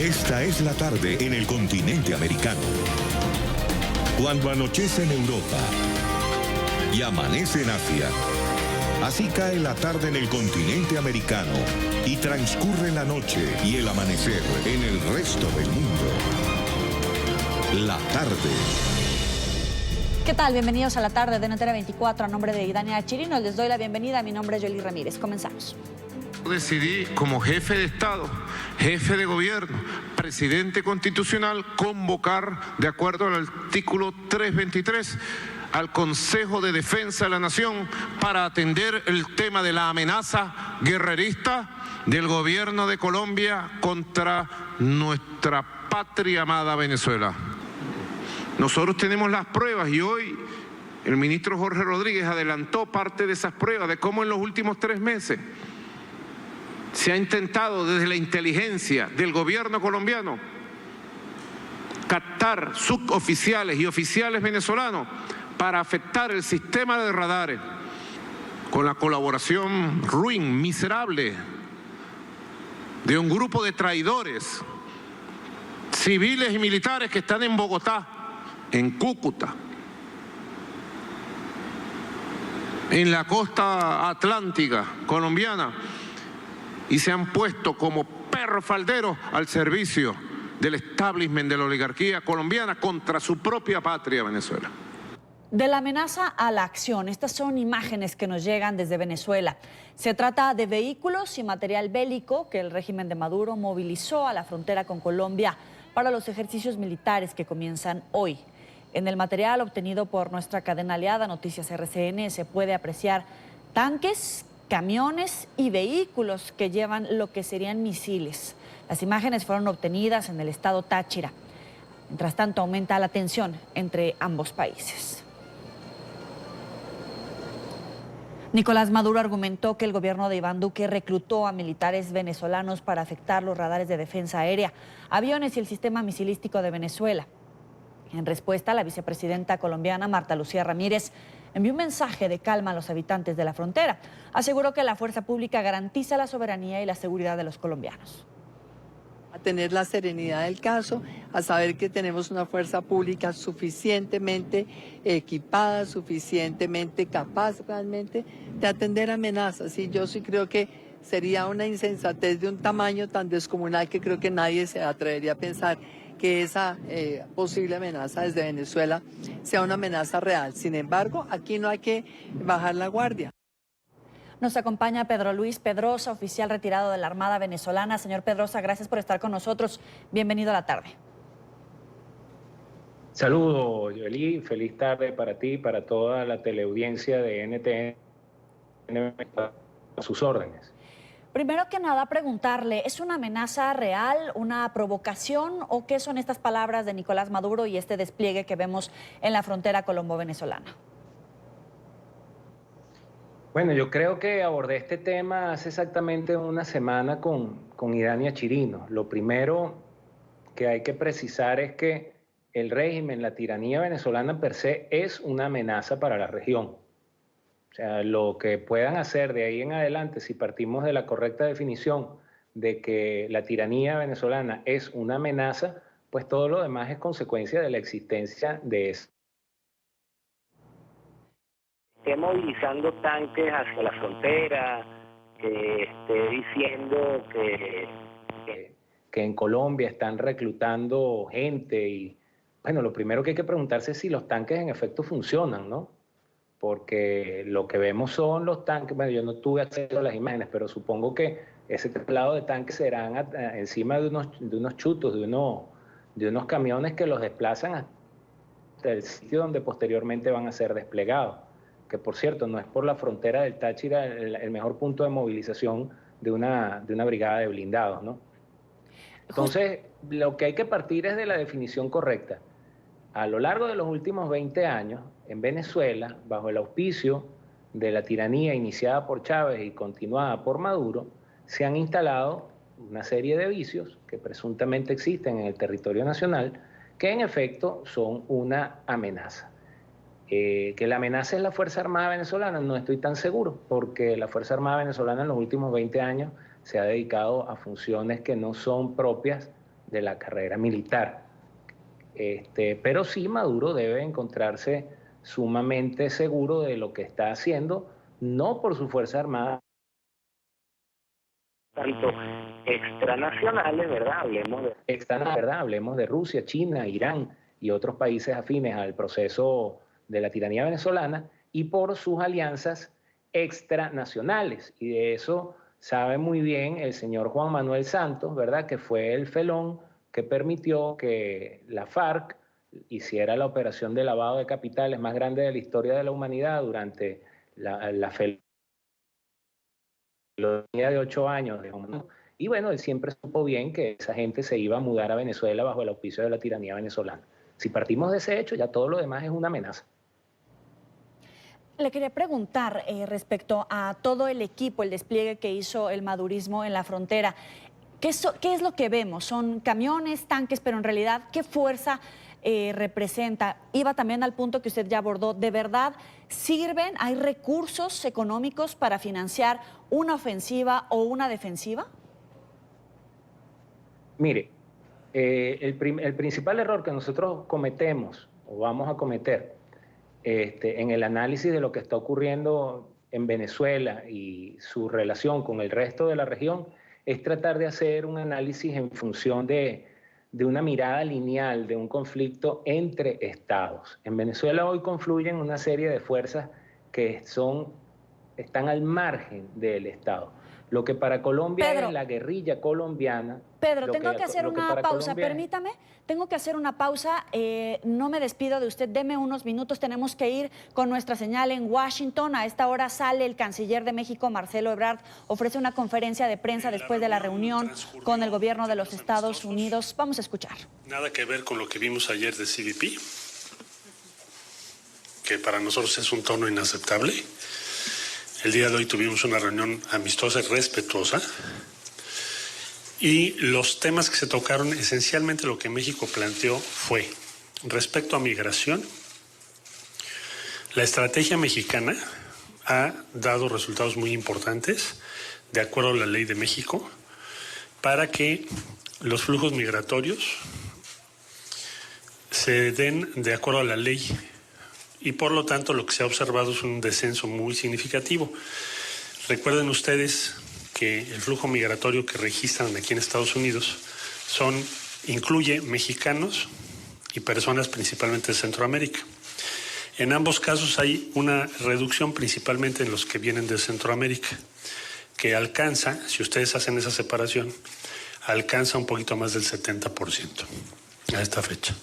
Esta es la tarde en el continente americano. Cuando anochece en Europa y amanece en Asia, así cae la tarde en el continente americano y transcurre la noche y el amanecer en el resto del mundo. La tarde. ¿Qué tal? Bienvenidos a la tarde de NTN 24. A nombre de Idania Chirino les doy la bienvenida. Mi nombre es Yoli Ramírez. Comenzamos. Decidí como jefe de Estado, jefe de gobierno, presidente constitucional, convocar, de acuerdo al artículo 323, al Consejo de Defensa de la Nación para atender el tema de la amenaza guerrerista del gobierno de Colombia contra nuestra patria amada Venezuela. Nosotros tenemos las pruebas y hoy el ministro Jorge Rodríguez adelantó parte de esas pruebas de cómo en los últimos 3 meses se ha intentado desde la inteligencia del gobierno colombiano captar suboficiales y oficiales venezolanos para afectar el sistema de radares con la colaboración ruin, miserable de un grupo de traidores civiles y militares que están en Bogotá, en Cúcuta, en la costa atlántica colombiana, y se han puesto como perros falderos al servicio del establishment de la oligarquía colombiana contra su propia patria, Venezuela. De la amenaza a la acción, estas son imágenes que nos llegan desde Venezuela. Se trata de vehículos y material bélico que el régimen de Maduro movilizó a la frontera con Colombia para los ejercicios militares que comienzan hoy. En el material obtenido por nuestra cadena aliada Noticias RCN se puede apreciar tanques, camiones y vehículos que llevan lo que serían misiles. Las imágenes fueron obtenidas en el estado Táchira. Mientras tanto, aumenta la tensión entre ambos países. Nicolás Maduro argumentó que el gobierno de Iván Duque reclutó a militares venezolanos para afectar los radares de defensa aérea, aviones y el sistema misilístico de Venezuela. En respuesta, la vicepresidenta colombiana Marta Lucía Ramírez envió un mensaje de calma a los habitantes de la frontera. Aseguró que la fuerza pública garantiza la soberanía y la seguridad de los colombianos. A tener la serenidad del caso, a saber que tenemos una fuerza pública suficientemente equipada, suficientemente capaz realmente de atender amenazas. Y yo sí creo que sería una insensatez de un tamaño tan descomunal que creo que nadie se atrevería a pensar que esa posible amenaza desde Venezuela sea una amenaza real. Sin embargo, aquí no hay que bajar la guardia. Nos acompaña Pedro Luis Pedrosa, oficial retirado de la Armada venezolana. Señor Pedrosa, gracias por estar con nosotros. Bienvenido a la tarde. Saludos, Yoli. Feliz tarde para ti y para toda la teleaudiencia de NTN a sus órdenes. Primero que nada, preguntarle, ¿es una amenaza real, una provocación o qué son estas palabras de Nicolás Maduro y este despliegue que vemos en la frontera colombo-venezolana? Bueno, yo creo que abordé este tema hace exactamente una semana con Idania Chirino. Lo primero que hay que precisar es que el régimen, la tiranía venezolana per se, es una amenaza para la región. O sea, lo que puedan hacer de ahí en adelante, si partimos de la correcta definición de que la tiranía venezolana es una amenaza, pues todo lo demás es consecuencia de la existencia de eso. Esté movilizando tanques hacia la frontera, que esté diciendo que en Colombia están reclutando gente y, bueno, lo primero que hay que preguntarse es si los tanques en efecto funcionan, ¿no? Porque lo que vemos son los tanques, bueno, yo no tuve acceso a las imágenes, pero supongo que ese traslado de tanques serán encima de unos chutos, de unos camiones que los desplazan hasta el sitio donde posteriormente van a ser desplegados. Que por cierto, no es por la frontera del Táchira el mejor punto de movilización de una brigada de blindados, ¿no? Entonces, lo que hay que partir es de la definición correcta. A lo largo de los últimos 20 años, en Venezuela, bajo el auspicio de la tiranía iniciada por Chávez y continuada por Maduro, se han instalado una serie de vicios que presuntamente existen en el territorio nacional, que en efecto son una amenaza. Que la amenaza es la Fuerza Armada venezolana, no estoy tan seguro, porque la Fuerza Armada venezolana en los últimos 20 años se ha dedicado a funciones que no son propias de la carrera militar. Pero sí, Maduro debe encontrarse sumamente seguro de lo que está haciendo, no por su Fuerza Armada, tanto extranacionales, ¿verdad? Hablemos de Rusia, China, Irán y otros países afines al proceso de la tiranía venezolana, y por sus alianzas extranacionales. Y de eso sabe muy bien el señor Juan Manuel Santos, ¿verdad? Que fue el felón que permitió que la FARC hiciera la operación de lavado de capitales más grande de la historia de la humanidad durante la felonía de 8 años. Y bueno, él siempre supo bien que esa gente se iba a mudar a Venezuela bajo el auspicio de la tiranía venezolana. Si partimos de ese hecho, ya todo lo demás es una amenaza. Le quería preguntar respecto a todo el equipo, el despliegue que hizo el madurismo en la frontera. ¿Qué es lo que vemos? ¿Son camiones, tanques, pero en realidad qué fuerza representa? Iba también al punto que usted ya abordó. ¿De verdad sirven? ¿Hay recursos económicos para financiar una ofensiva o una defensiva? Mire, el principal error que nosotros cometemos o vamos a cometer en el análisis de lo que está ocurriendo en Venezuela y su relación con el resto de la región es tratar de hacer un análisis en función de una mirada lineal de un conflicto entre estados. En Venezuela hoy confluyen una serie de fuerzas que están al margen del Estado. Lo que para Colombia es la guerrilla colombiana. Pedro, tengo que hacer una pausa, permítame. Tengo que hacer una pausa. No me despido de usted, deme unos minutos. Tenemos que ir con nuestra señal en Washington. A esta hora sale el canciller de México, Marcelo Ebrard. Ofrece una conferencia de prensa después de la reunión con el gobierno de los Estados Unidos. Vamos a escuchar. Nada que ver con lo que vimos ayer de CBP, que para nosotros es un tono inaceptable. El día de hoy tuvimos una reunión amistosa y respetuosa, y los temas que se tocaron, esencialmente lo que México planteó fue, respecto a migración, la estrategia mexicana ha dado resultados muy importantes, de acuerdo a la ley de México, para que los flujos migratorios se den de acuerdo a la ley. Y por lo tanto lo que se ha observado es un descenso muy significativo. Recuerden ustedes que el flujo migratorio que registran aquí en Estados Unidos incluye mexicanos y personas principalmente de Centroamérica. En ambos casos hay una reducción principalmente en los que vienen de Centroamérica, que alcanza, si ustedes hacen esa separación, alcanza un poquito más del 70% a esta fecha.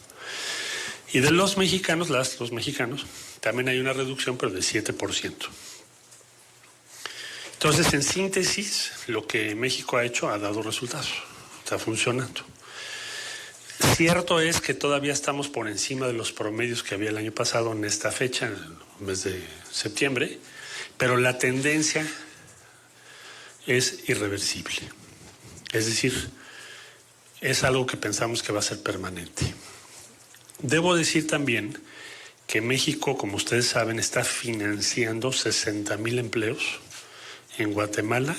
Y de los mexicanos, los mexicanos, también hay una reducción, pero de 7%. Entonces, en síntesis, lo que México ha hecho ha dado resultados, está funcionando. Cierto es que todavía estamos por encima de los promedios que había el año pasado en esta fecha, en el mes de septiembre, pero la tendencia es irreversible. Es decir, es algo que pensamos que va a ser permanente. Debo decir también que México, como ustedes saben, está financiando 60,000 empleos en Guatemala,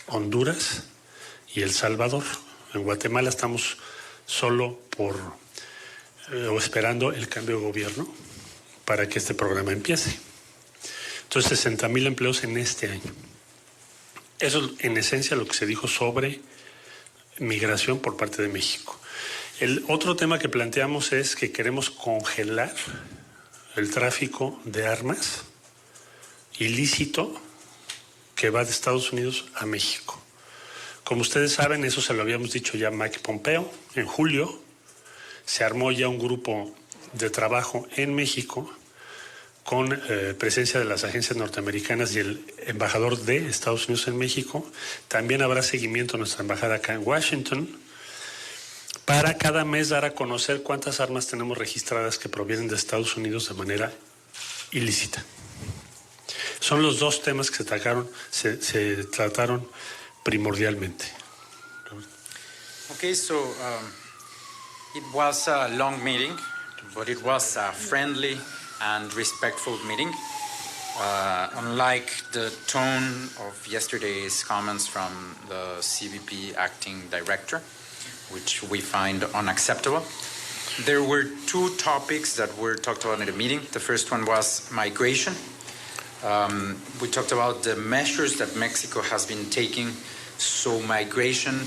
Honduras y El Salvador. En Guatemala estamos solo esperando el cambio de gobierno para que este programa empiece. Entonces, 60,000 empleos en este año. Eso es en esencia lo que se dijo sobre migración por parte de México. El otro tema que planteamos es que queremos congelar el tráfico de armas ilícito que va de Estados Unidos a México. Como ustedes saben, eso se lo habíamos dicho ya a Mike Pompeo. En julio se armó ya un grupo de trabajo en México con presencia de las agencias norteamericanas y el embajador de Estados Unidos en México. También habrá seguimiento a nuestra embajada acá en Washington, para cada mes dar a conocer cuántas armas tenemos registradas que provienen de Estados Unidos de manera ilícita. Son los dos temas que se trataron primordialmente. Okay, so it was a long meeting, but it was a friendly and respectful meeting. Unlike the tone of yesterday's comments from the CBP acting director, which we find unacceptable. There were two topics that were talked about in the meeting. The first one was migration. We talked about the measures that Mexico has been taking, so migration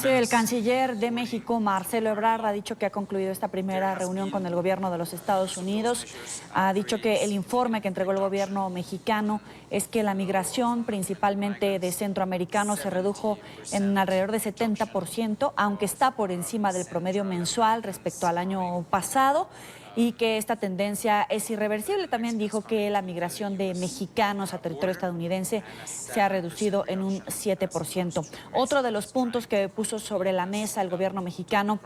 El canciller de México, Marcelo Ebrard, ha dicho que ha concluido esta primera reunión con el gobierno de los Estados Unidos. Ha dicho que el informe que entregó el gobierno mexicano es que la migración, principalmente de centroamericanos, se redujo en alrededor de 70%, aunque está por encima del promedio mensual respecto al año pasado, y que esta tendencia es irreversible. También dijo que la migración de mexicanos a territorio estadounidense se ha reducido en un 7%. Otro de los puntos que puso sobre la mesa el gobierno mexicano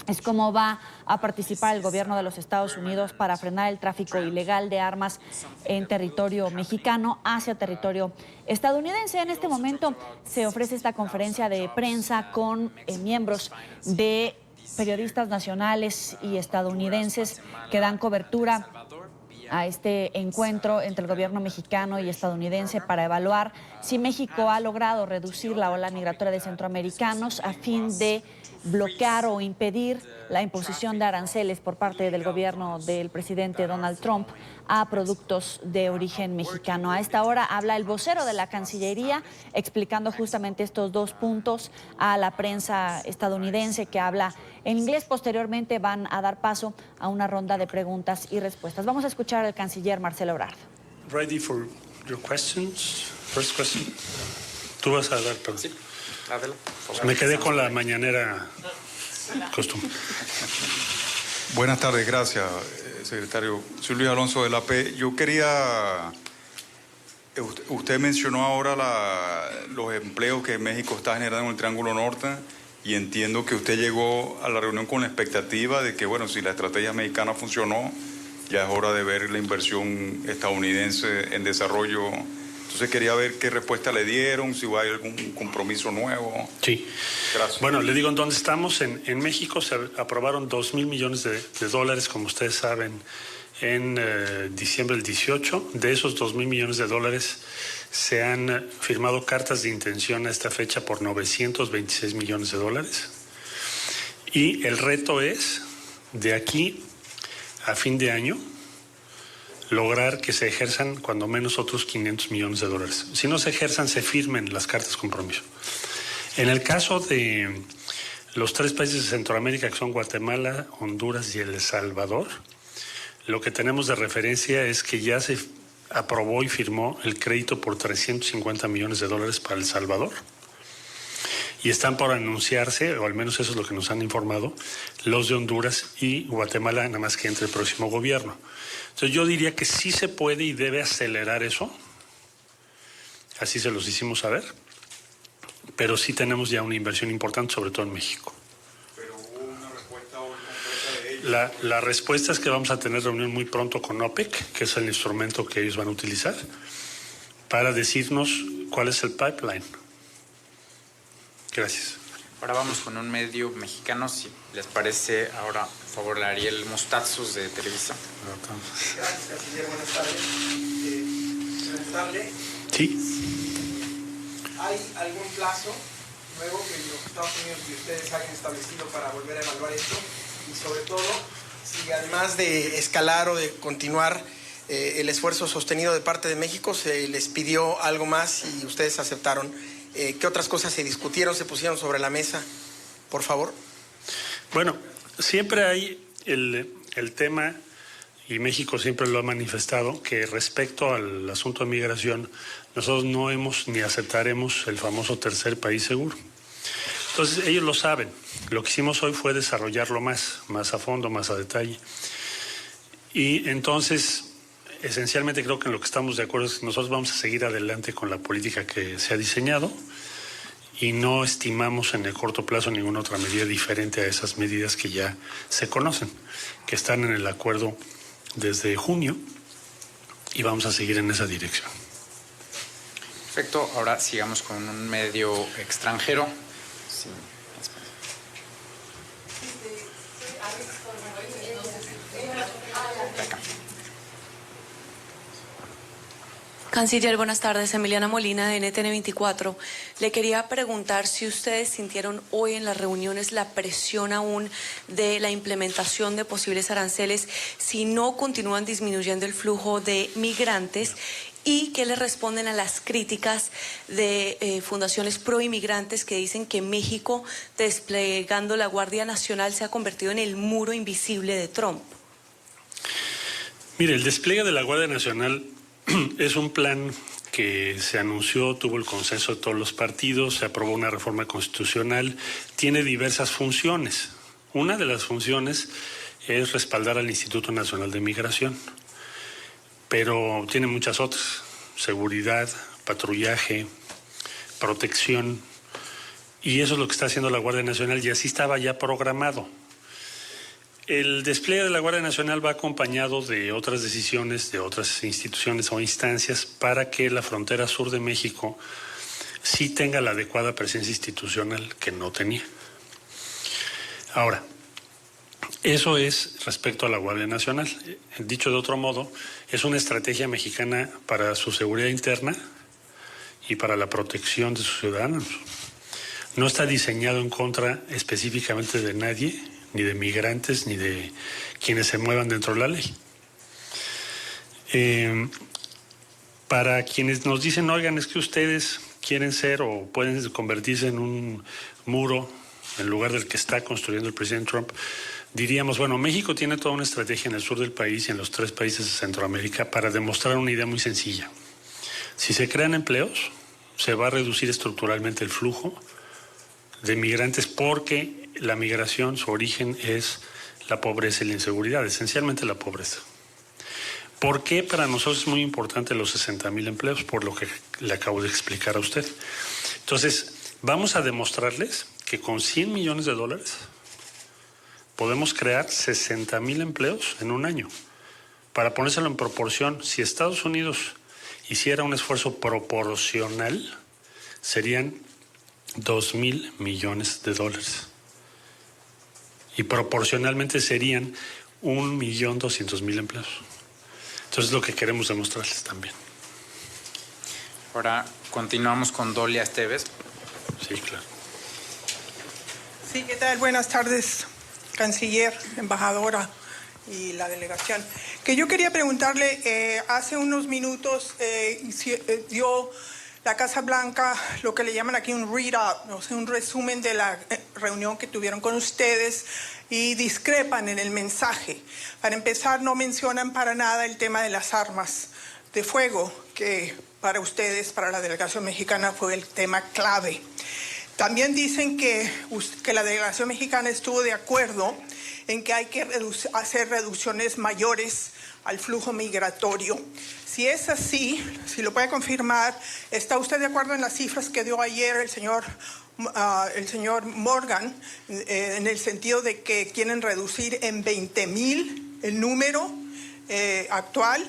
es cómo va a participar el gobierno de los Estados Unidos para frenar el tráfico ilegal de armas en territorio mexicano hacia territorio estadounidense. En este momento se ofrece esta conferencia de prensa con miembros de periodistas nacionales y estadounidenses que dan cobertura a este encuentro entre el gobierno mexicano y estadounidense para evaluar si México ha logrado reducir la ola migratoria de centroamericanos a fin de bloquear o impedir la imposición de aranceles por parte del gobierno del presidente Donald Trump a productos de origen mexicano. A esta hora habla el vocero de la Cancillería explicando justamente estos dos puntos a la prensa estadounidense que habla en inglés. Posteriormente van a dar paso a una ronda de preguntas y respuestas. Vamos a escuchar al canciller Marcelo Ebrard. Ready for your questions? First question. Tú vas a dar, perdón. Sí. Adela, me quedé con la mañanera costumbre. Buenas tardes, gracias, secretario. Soy Luis Alonso del AP. Yo quería, usted mencionó ahora los empleos que México está generando en el Triángulo Norte y entiendo que usted llegó a la reunión con la expectativa de que, bueno, si la estrategia mexicana funcionó, ya es hora de ver la inversión estadounidense en desarrollo. Entonces quería ver qué respuesta le dieron, si hay algún compromiso nuevo. Sí. Gracias. Bueno, le digo en dónde estamos. En México se aprobaron 2,000 millones de dólares, como ustedes saben, en diciembre del 18. De esos 2,000 millones de dólares se han firmado cartas de intención a esta fecha por 926 millones de dólares. Y el reto es, de aquí a fin de año, lograr que se ejerzan cuando menos otros 500 millones de dólares. Si no se ejerzan, se firmen las cartas de compromiso. En el caso de los 3 países de Centroamérica, que son Guatemala, Honduras y El Salvador, lo que tenemos de referencia es que ya se aprobó y firmó el crédito por 350 millones de dólares para El Salvador. Y están por anunciarse, o al menos eso es lo que nos han informado, los de Honduras y Guatemala, nada más que entre el próximo gobierno. Entonces yo diría que sí se puede y debe acelerar eso, así se los hicimos saber, pero sí tenemos ya una inversión importante, sobre todo en México. Pero hubo una respuesta hoy concreta de ellos. La respuesta es que vamos a tener reunión muy pronto con OPEC, que es el instrumento que ellos van a utilizar, para decirnos cuál es el pipeline. Gracias. Ahora vamos con un medio mexicano, si les parece. Ahora, por favor, Ariel Mostazos de Televisa. Gracias, canciller. Buenas tardes. Preguntarle. Sí. ¿Hay algún plazo nuevo que los Estados Unidos y ustedes hayan establecido para volver a evaluar esto? Y sobre todo, si además de escalar o de continuar el esfuerzo sostenido de parte de México, se les pidió algo más y ustedes aceptaron. ¿Qué otras cosas se discutieron, se pusieron sobre la mesa? Por favor. Bueno, siempre hay el tema, y México siempre lo ha manifestado, que respecto al asunto de migración, nosotros no hemos ni aceptaremos el famoso tercer país seguro. Entonces, ellos lo saben. Lo que hicimos hoy fue desarrollarlo más a fondo, más a detalle. Y entonces, esencialmente creo que en lo que estamos de acuerdo es que nosotros vamos a seguir adelante con la política que se ha diseñado y no estimamos en el corto plazo ninguna otra medida diferente a esas medidas que ya se conocen, que están en el acuerdo desde junio, y vamos a seguir en esa dirección. Perfecto, ahora sigamos con un medio extranjero. Sí. Canciller, buenas tardes. Emiliana Molina, de NTN 24. Le quería preguntar si ustedes sintieron hoy en las reuniones la presión aún de la implementación de posibles aranceles si no continúan disminuyendo el flujo de migrantes, y qué le responden a las críticas de fundaciones pro-inmigrantes que dicen que México, desplegando la Guardia Nacional, se ha convertido en el muro invisible de Trump. Mire, el despliegue de la Guardia Nacional es un plan que se anunció, tuvo el consenso de todos los partidos, se aprobó una reforma constitucional, tiene diversas funciones. Una de las funciones es respaldar al Instituto Nacional de Migración, pero tiene muchas otras: seguridad, patrullaje, protección, y eso es lo que está haciendo la Guardia Nacional, y así estaba ya programado. El despliegue de la Guardia Nacional va acompañado de otras decisiones de otras instituciones o instancias para que la frontera sur de México sí tenga la adecuada presencia institucional que no tenía. Ahora, eso es respecto a la Guardia Nacional. Dicho de otro modo, es una estrategia mexicana para su seguridad interna y para la protección de sus ciudadanos. No está diseñado en contra específicamente de nadie, ni de migrantes, ni de quienes se muevan dentro de la ley. Para quienes nos dicen, oigan, es que ustedes quieren ser o pueden convertirse en un muro en lugar del que está construyendo el presidente Trump, diríamos, bueno, México tiene toda una estrategia en el sur del país y en los 3 países de Centroamérica para demostrar una idea muy sencilla. Si se crean empleos, se va a reducir estructuralmente el flujo de migrantes, porque la migración, su origen es la pobreza y la inseguridad, esencialmente la pobreza. ¿Por qué para nosotros es muy importante los 60,000 empleos? Por lo que le acabo de explicar a usted. Entonces, vamos a demostrarles que con $100 millones podemos crear 60,000 empleos en un año. Para ponérselo en proporción, si Estados Unidos hiciera un esfuerzo proporcional, serían $2,000 millones. Y proporcionalmente serían 1,200,000 empleos. Entonces es lo que queremos demostrarles también. Ahora continuamos con Dolia Esteves. Sí, claro. Sí, ¿qué tal? Buenas tardes, canciller, embajadora y la delegación. Que yo quería preguntarle, hace unos minutos dio la Casa Blanca lo que le llaman aquí un readout, o sea, un resumen de la reunión que tuvieron con ustedes, y discrepan en el mensaje. Para empezar, no mencionan para nada el tema de las armas de fuego, que para ustedes, para la delegación mexicana, fue el tema clave. También dicen que la delegación mexicana estuvo de acuerdo en que hay que hacer reducciones mayores al flujo migratorio. Si es así, si lo puede confirmar, ¿está usted de acuerdo en las cifras que dio ayer el señor Morgan, en el sentido de que quieren reducir en 20,000 el número actual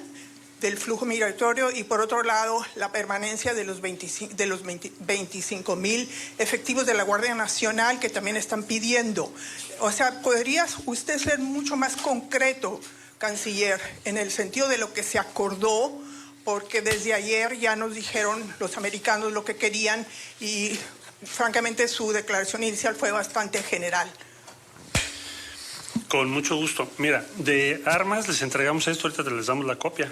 del flujo migratorio, y por otro lado la permanencia de los 25,000 efectivos de la Guardia Nacional que también están pidiendo? O sea, ¿podría usted ser mucho más concreto, canciller, en el sentido de lo que se acordó? Porque desde ayer ya nos dijeron los americanos lo que querían, y francamente su declaración inicial fue bastante general. Con mucho gusto. Mira, de armas les entregamos esto, ahorita les damos la copia.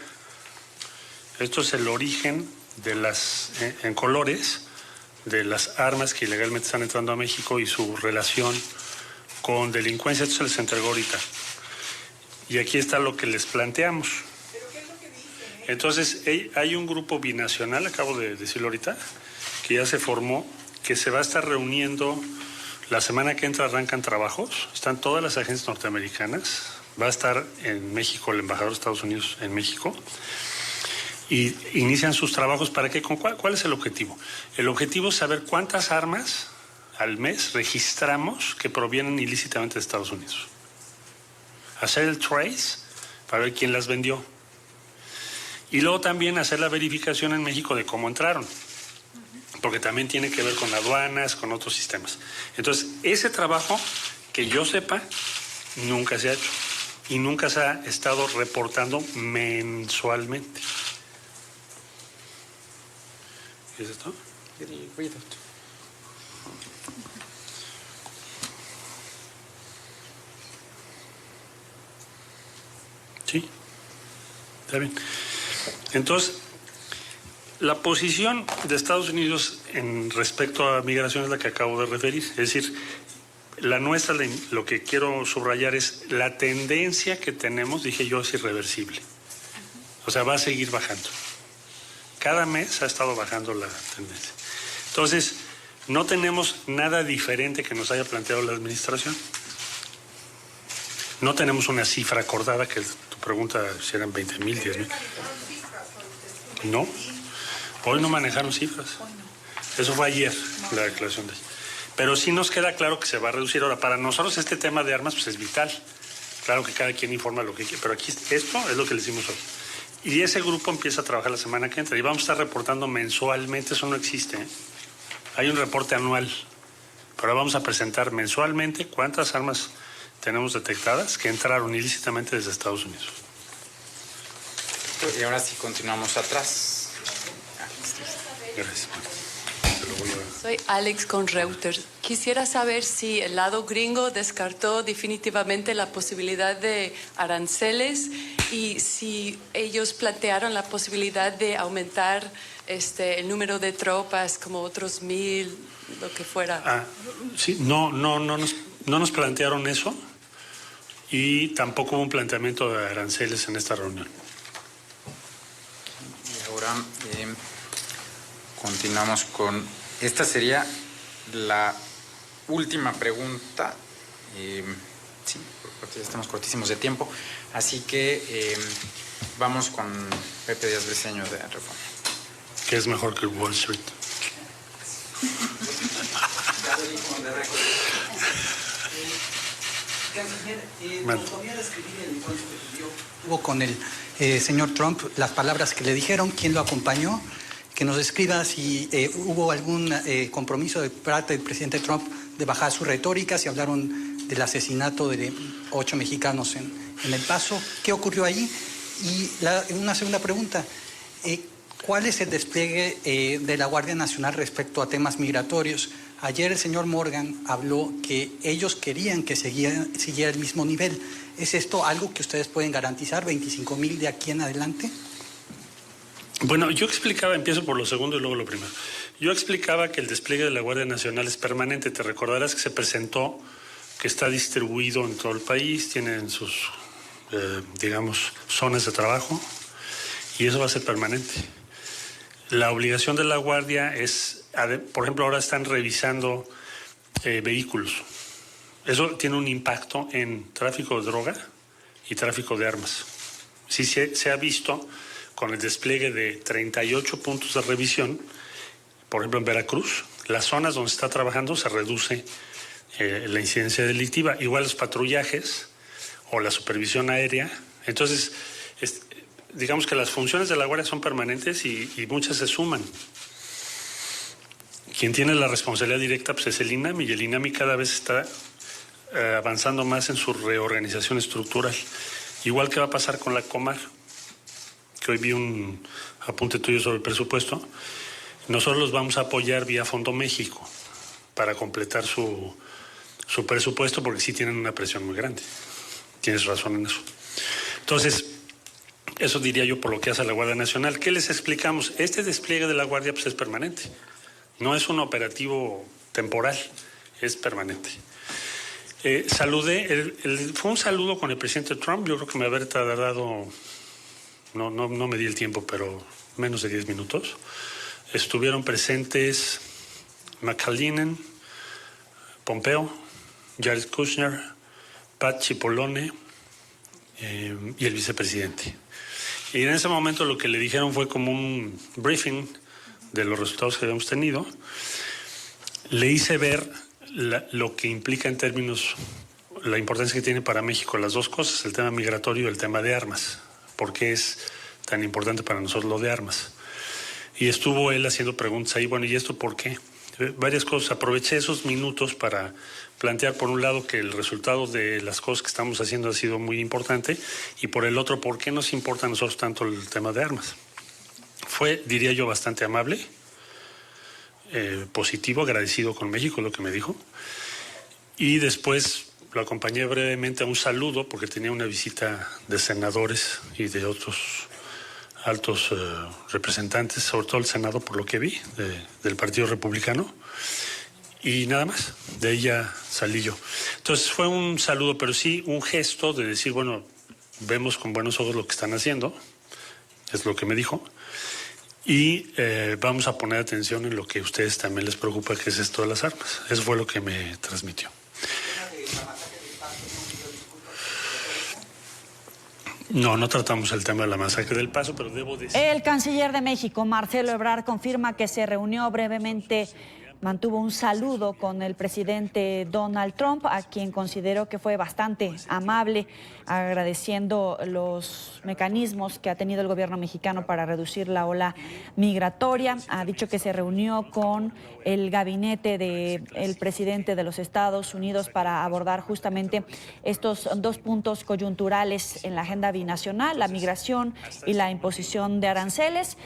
Esto es el origen de las, en colores, de las armas que ilegalmente están entrando a México y su relación con delincuencia. Esto se les entregó ahorita. Y aquí está lo que les planteamos. ¿Pero qué es lo que dicen? Entonces, hay un grupo binacional, acabo de decirlo ahorita, que ya se formó, que se va a estar reuniendo. La semana que entra arrancan trabajos. Están todas las agencias norteamericanas. Va a estar en México el embajador de Estados Unidos en México. Y inician sus trabajos para que, ¿cuál es el objetivo? El objetivo es saber cuántas armas al mes registramos que provienen ilícitamente de Estados Unidos. Hacer el trace para ver quién las vendió. Y luego también hacer la verificación en México de cómo entraron, porque también tiene que ver con aduanas, con otros sistemas. Entonces, ese trabajo, que yo sepa, nunca se ha hecho y nunca se ha estado reportando mensualmente. ¿Es esto? Sí, está bien. Entonces, la posición de Estados Unidos en respecto a migración es la que acabo de referir. Es decir, la nuestra, lo que quiero subrayar es la tendencia que tenemos, dije yo, es irreversible. O sea, va a seguir bajando. Cada mes ha estado bajando la tendencia. Entonces, no tenemos nada diferente que nos haya planteado la administración. No tenemos una cifra acordada, que tu pregunta si eran 20,000, 10,000. No, hoy no manejaron cifras. Eso fue ayer, la declaración de ayer. Pero sí nos queda claro que se va a reducir. Ahora, para nosotros este tema de armas pues es vital. Claro que cada quien informa lo que quiere, pero aquí esto es lo que le decimos hoy. Y ese grupo empieza a trabajar la semana que entra y vamos a estar reportando mensualmente, eso no existe, ¿eh? Hay un reporte anual, pero vamos a presentar mensualmente cuántas armas tenemos detectadas que entraron ilícitamente desde Estados Unidos. Y ahora sí continuamos atrás. Gracias. Soy Alex con Reuters. Quisiera saber si el lado gringo descartó definitivamente la posibilidad de aranceles y si ellos plantearon la posibilidad de aumentar el número de tropas como otros 1,000, lo que fuera. Sí, no nos plantearon eso y tampoco hubo un planteamiento de aranceles en esta reunión. Y ahora continuamos con... Esta sería la última pregunta. Sí, porque ya estamos cortísimos de tiempo. Así que vamos con Pepe Díaz Briceño de Reforma. ¿Qué es mejor que Wall Street? ¿Nos podría describir el encuentro que tuvo con el señor Trump, las palabras que le dijeron, quién lo acompañó? Que nos describa si hubo algún compromiso de parte del presidente Trump de bajar su retórica, si hablaron del asesinato de 8 mexicanos en El Paso. ¿Qué ocurrió allí? Y una segunda pregunta. ¿Cuál es el despliegue de la Guardia Nacional respecto a temas migratorios? Ayer el señor Morgan habló que ellos querían que siguiera el mismo nivel. ¿Es esto algo que ustedes pueden garantizar, 25,000 de aquí en adelante? Bueno, yo explicaba, empiezo por lo segundo y luego lo primero. Yo explicaba que el despliegue de la Guardia Nacional es permanente. Te recordarás que se presentó, que está distribuido en todo el país, tienen sus, digamos, zonas de trabajo y eso va a ser permanente. La obligación de la Guardia es, por ejemplo, ahora están revisando vehículos. Eso tiene un impacto en tráfico de droga y tráfico de armas. Sí se ha visto con el despliegue de 38 puntos de revisión, por ejemplo en Veracruz, las zonas donde se está trabajando se reduce la incidencia delictiva, igual los patrullajes o la supervisión aérea. Entonces, digamos que las funciones de la Guardia son permanentes y muchas se suman. Quien tiene la responsabilidad directa pues, es el INAMI, y el INAMI cada vez está avanzando más en su reorganización estructural. Igual que va a pasar con la Comar, que hoy vi un apunte tuyo sobre el presupuesto. Nosotros los vamos a apoyar vía Fondo México para completar su presupuesto, porque sí tienen una presión muy grande. Tienes razón en eso. Entonces, eso diría yo por lo que hace la Guardia Nacional. ¿Qué les explicamos? Este despliegue de la Guardia pues, es permanente. No es un operativo temporal, es permanente. Saludé, fue un saludo con el presidente Trump. Yo creo que me haber tardado, no me di el tiempo, pero menos de 10 minutos. Estuvieron presentes McAleenan, Pompeo, Jared Kushner, Pat Cipollone y el vicepresidente. Y en ese momento lo que le dijeron fue como un briefing de los resultados que habíamos tenido. Le hice ver lo que implica en términos, la importancia que tiene para México las dos cosas, el tema migratorio y el tema de armas. ¿Por qué es tan importante para nosotros lo de armas? Y estuvo él haciendo preguntas ahí, bueno, ¿y esto por qué? Varias cosas. Aproveché esos minutos para plantear, por un lado, que el resultado de las cosas que estamos haciendo ha sido muy importante, y por el otro, ¿por qué nos importa a nosotros tanto el tema de armas? Fue, diría yo, bastante amable, positivo, agradecido con México, lo que me dijo. Y después lo acompañé brevemente a un saludo porque tenía una visita de senadores y de otros altos representantes, sobre todo el Senado, por lo que vi, del Partido Republicano. Y nada más, de ahí ya salí yo. Entonces fue un saludo, pero sí un gesto de decir, bueno, vemos con buenos ojos lo que están haciendo, es lo que me dijo, y vamos a poner atención en lo que a ustedes también les preocupa, que es esto de las armas. Eso fue lo que me transmitió. No tratamos el tema de la masacre del Paso, pero debo decir... El canciller de México, Marcelo Ebrard, confirma que se reunió brevemente, mantuvo un saludo con el presidente Donald Trump, a quien consideró que fue bastante amable, agradeciendo los mecanismos que ha tenido el gobierno mexicano para reducir la ola migratoria. Ha dicho que se reunió con el gabinete del presidente de los Estados Unidos para abordar justamente estos dos puntos coyunturales en la agenda binacional, la migración y la imposición de aranceles.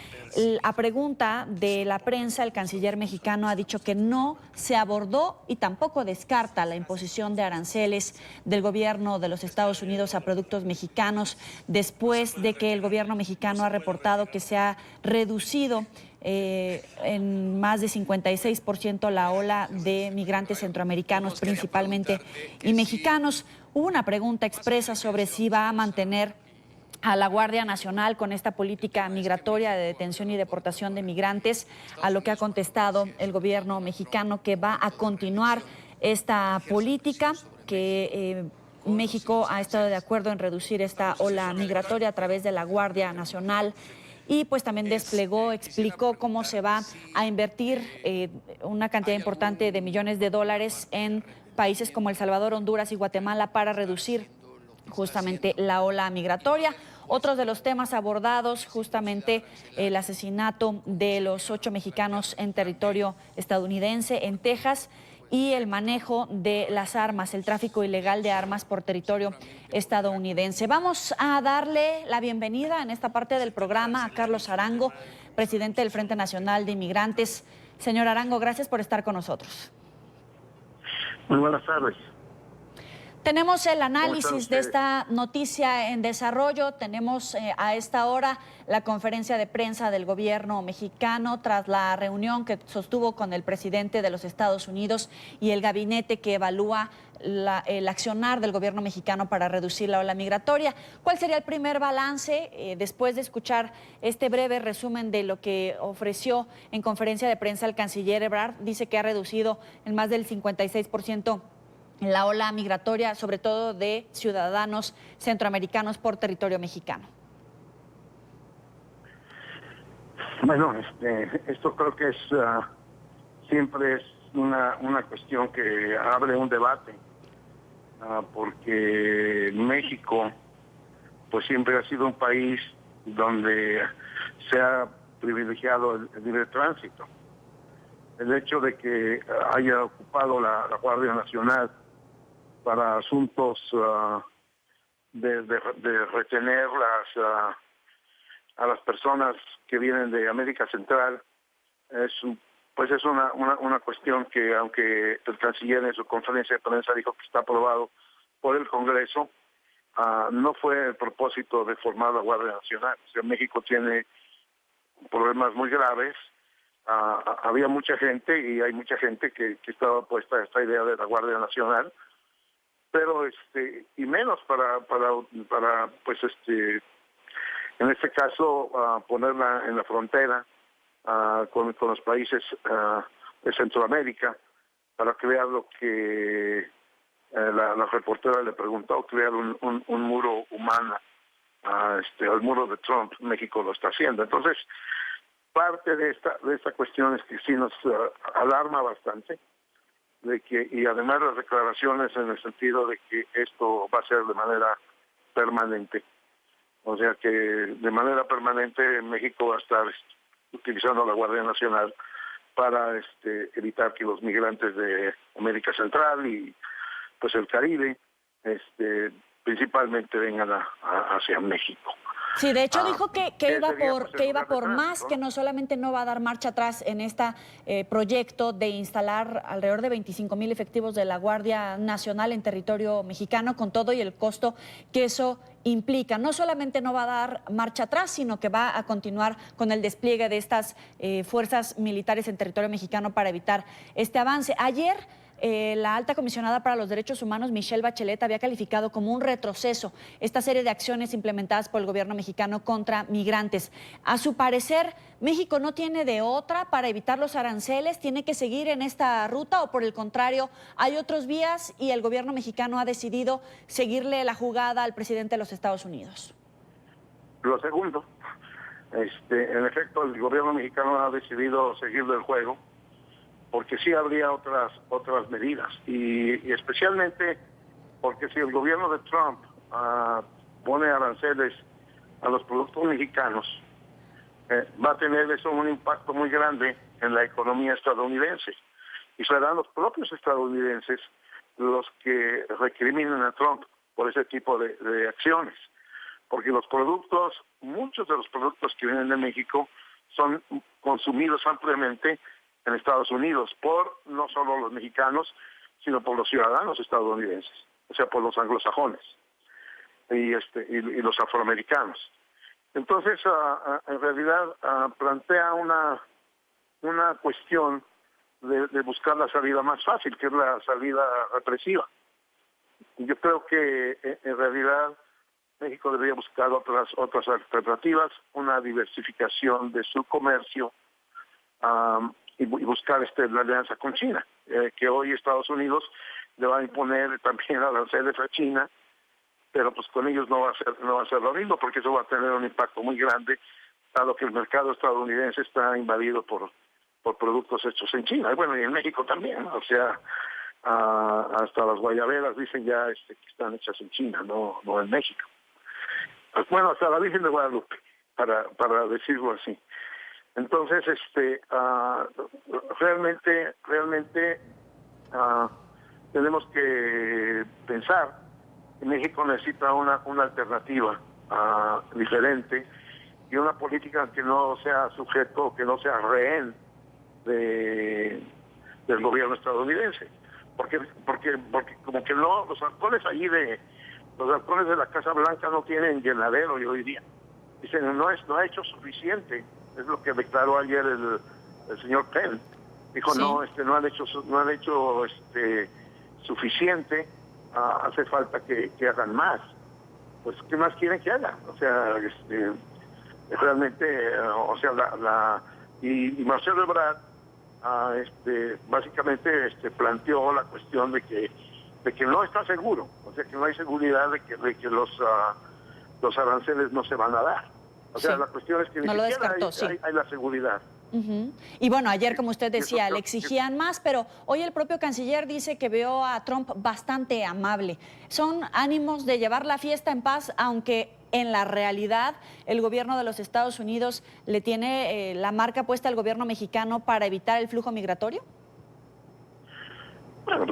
A pregunta de la prensa, el canciller mexicano ha dicho que no se abordó y tampoco descarta la imposición de aranceles del gobierno de los Estados Unidos a productos mexicanos, después de que el gobierno mexicano ha reportado que se ha reducido en más de 56% la ola de migrantes centroamericanos principalmente y mexicanos. Hubo una pregunta expresa sobre si va a mantener a la Guardia Nacional con esta política migratoria de detención y deportación de migrantes, a lo que ha contestado el gobierno mexicano que va a continuar esta política, que México ha estado de acuerdo en reducir esta ola migratoria a través de la Guardia Nacional. Y pues también explicó cómo se va a invertir una cantidad importante de millones de dólares en países como El Salvador, Honduras y Guatemala para reducir justamente la ola migratoria. Otros de los temas abordados, justamente el asesinato de los 8 mexicanos en territorio estadounidense, en Texas, y el manejo de las armas, el tráfico ilegal de armas por territorio estadounidense. Vamos a darle la bienvenida en esta parte del programa a Carlos Arango, presidente del Frente Nacional de Inmigrantes. Señor Arango, gracias por estar con nosotros. Muy buenas tardes. Tenemos el análisis de esta noticia en desarrollo. Tenemos a esta hora la conferencia de prensa del gobierno mexicano tras la reunión que sostuvo con el presidente de los Estados Unidos y el gabinete que evalúa el accionar del gobierno mexicano para reducir la ola migratoria. ¿Cuál sería el primer balance después de escuchar este breve resumen de lo que ofreció en conferencia de prensa el canciller Ebrard? Dice que ha reducido en más del 56% la ola migratoria, sobre todo de ciudadanos centroamericanos por territorio mexicano. Bueno, esto creo que siempre es una cuestión que abre un debate, porque México pues siempre ha sido un país donde se ha privilegiado el libre tránsito. El hecho de que haya ocupado la Guardia Nacional para asuntos de retener a las personas que vienen de América Central es una cuestión que, aunque el canciller en su conferencia de prensa dijo que está aprobado por el Congreso, no fue el propósito de formar la Guardia Nacional. O sea, México tiene problemas muy graves. Había mucha gente y hay mucha gente que estaba opuesta a esta idea de la Guardia Nacional, pero y menos para en este caso ponerla en la frontera con los países de Centroamérica, para crear lo que la reportera le preguntó, crear un muro humano, el muro de Trump. México lo está haciendo. Entonces, parte de esta cuestión es que sí nos alarma bastante, y además las declaraciones en el sentido de que esto va a ser de manera permanente. O sea que de manera permanente México va a estar utilizando la Guardia Nacional para evitar que los migrantes de América Central y pues el Caribe principalmente vengan hacia México. Sí, de hecho dijo que iba por más, ¿no? que no solamente no va a dar marcha atrás en este proyecto de instalar alrededor de 25,000 efectivos de la Guardia Nacional en territorio mexicano, con todo y el costo que eso implica. No solamente no va a dar marcha atrás, sino que va a continuar con el despliegue de estas fuerzas militares en territorio mexicano para evitar este avance. Ayer la alta comisionada para los derechos humanos, Michelle Bachelet, había calificado como un retroceso esta serie de acciones implementadas por el gobierno mexicano contra migrantes. A su parecer, ¿México no tiene de otra para evitar los aranceles? ¿Tiene que seguir en esta ruta o por el contrario, hay otros vías y el gobierno mexicano ha decidido seguirle la jugada al presidente de los Estados Unidos? Lo segundo, en efecto, el gobierno mexicano ha decidido seguirle el juego, porque sí habría otras medidas, y especialmente porque si el gobierno de Trump pone aranceles a los productos mexicanos, va a tener eso un impacto muy grande en la economía estadounidense, y serán los propios estadounidenses los que recriminen a Trump por ese tipo de acciones, porque muchos de los productos que vienen de México son consumidos ampliamente en Estados Unidos por no solo los mexicanos, sino por los ciudadanos estadounidenses, o sea, por los anglosajones y los afroamericanos. Entonces, en realidad, plantea una cuestión de buscar la salida más fácil, que es la salida represiva. Yo creo que, en realidad, México debería buscar otras alternativas, una diversificación de su comercio, y buscar la alianza con China, que hoy Estados Unidos le va a imponer también aranceles a China, pero pues con ellos no va a ser lo mismo, porque eso va a tener un impacto muy grande, dado que el mercado estadounidense está invadido por productos hechos en China, y bueno, y en México también, o sea, hasta las guayaberas dicen ya que están hechas en China, no en México. Pues bueno, hasta la Virgen de Guadalupe, para decirlo así. Entonces, realmente tenemos que pensar que México necesita una alternativa diferente, y una política que no sea sujeto, que no sea rehén del gobierno estadounidense, porque como que no, los halcones de la Casa Blanca no tienen llenadero hoy día. Dicen, no ha hecho suficiente, es lo que declaró ayer el señor Penn. Dijo, sí. No han hecho suficiente, hace falta que hagan más. Pues, ¿qué más quieren que hagan? O sea, realmente, y Marcelo Ebrard, básicamente planteó la cuestión de que no está seguro, o sea, que no hay seguridad de que los aranceles no se van a dar. O sea, la cuestión es que ni siquiera hay la seguridad. Y bueno, ayer, como usted decía, le exigían más, pero hoy el propio canciller dice que veo a Trump bastante amable. ¿Son ánimos de llevar la fiesta en paz, aunque en la realidad el gobierno de los Estados Unidos le tiene la marca puesta al gobierno mexicano para evitar el flujo migratorio? Bueno,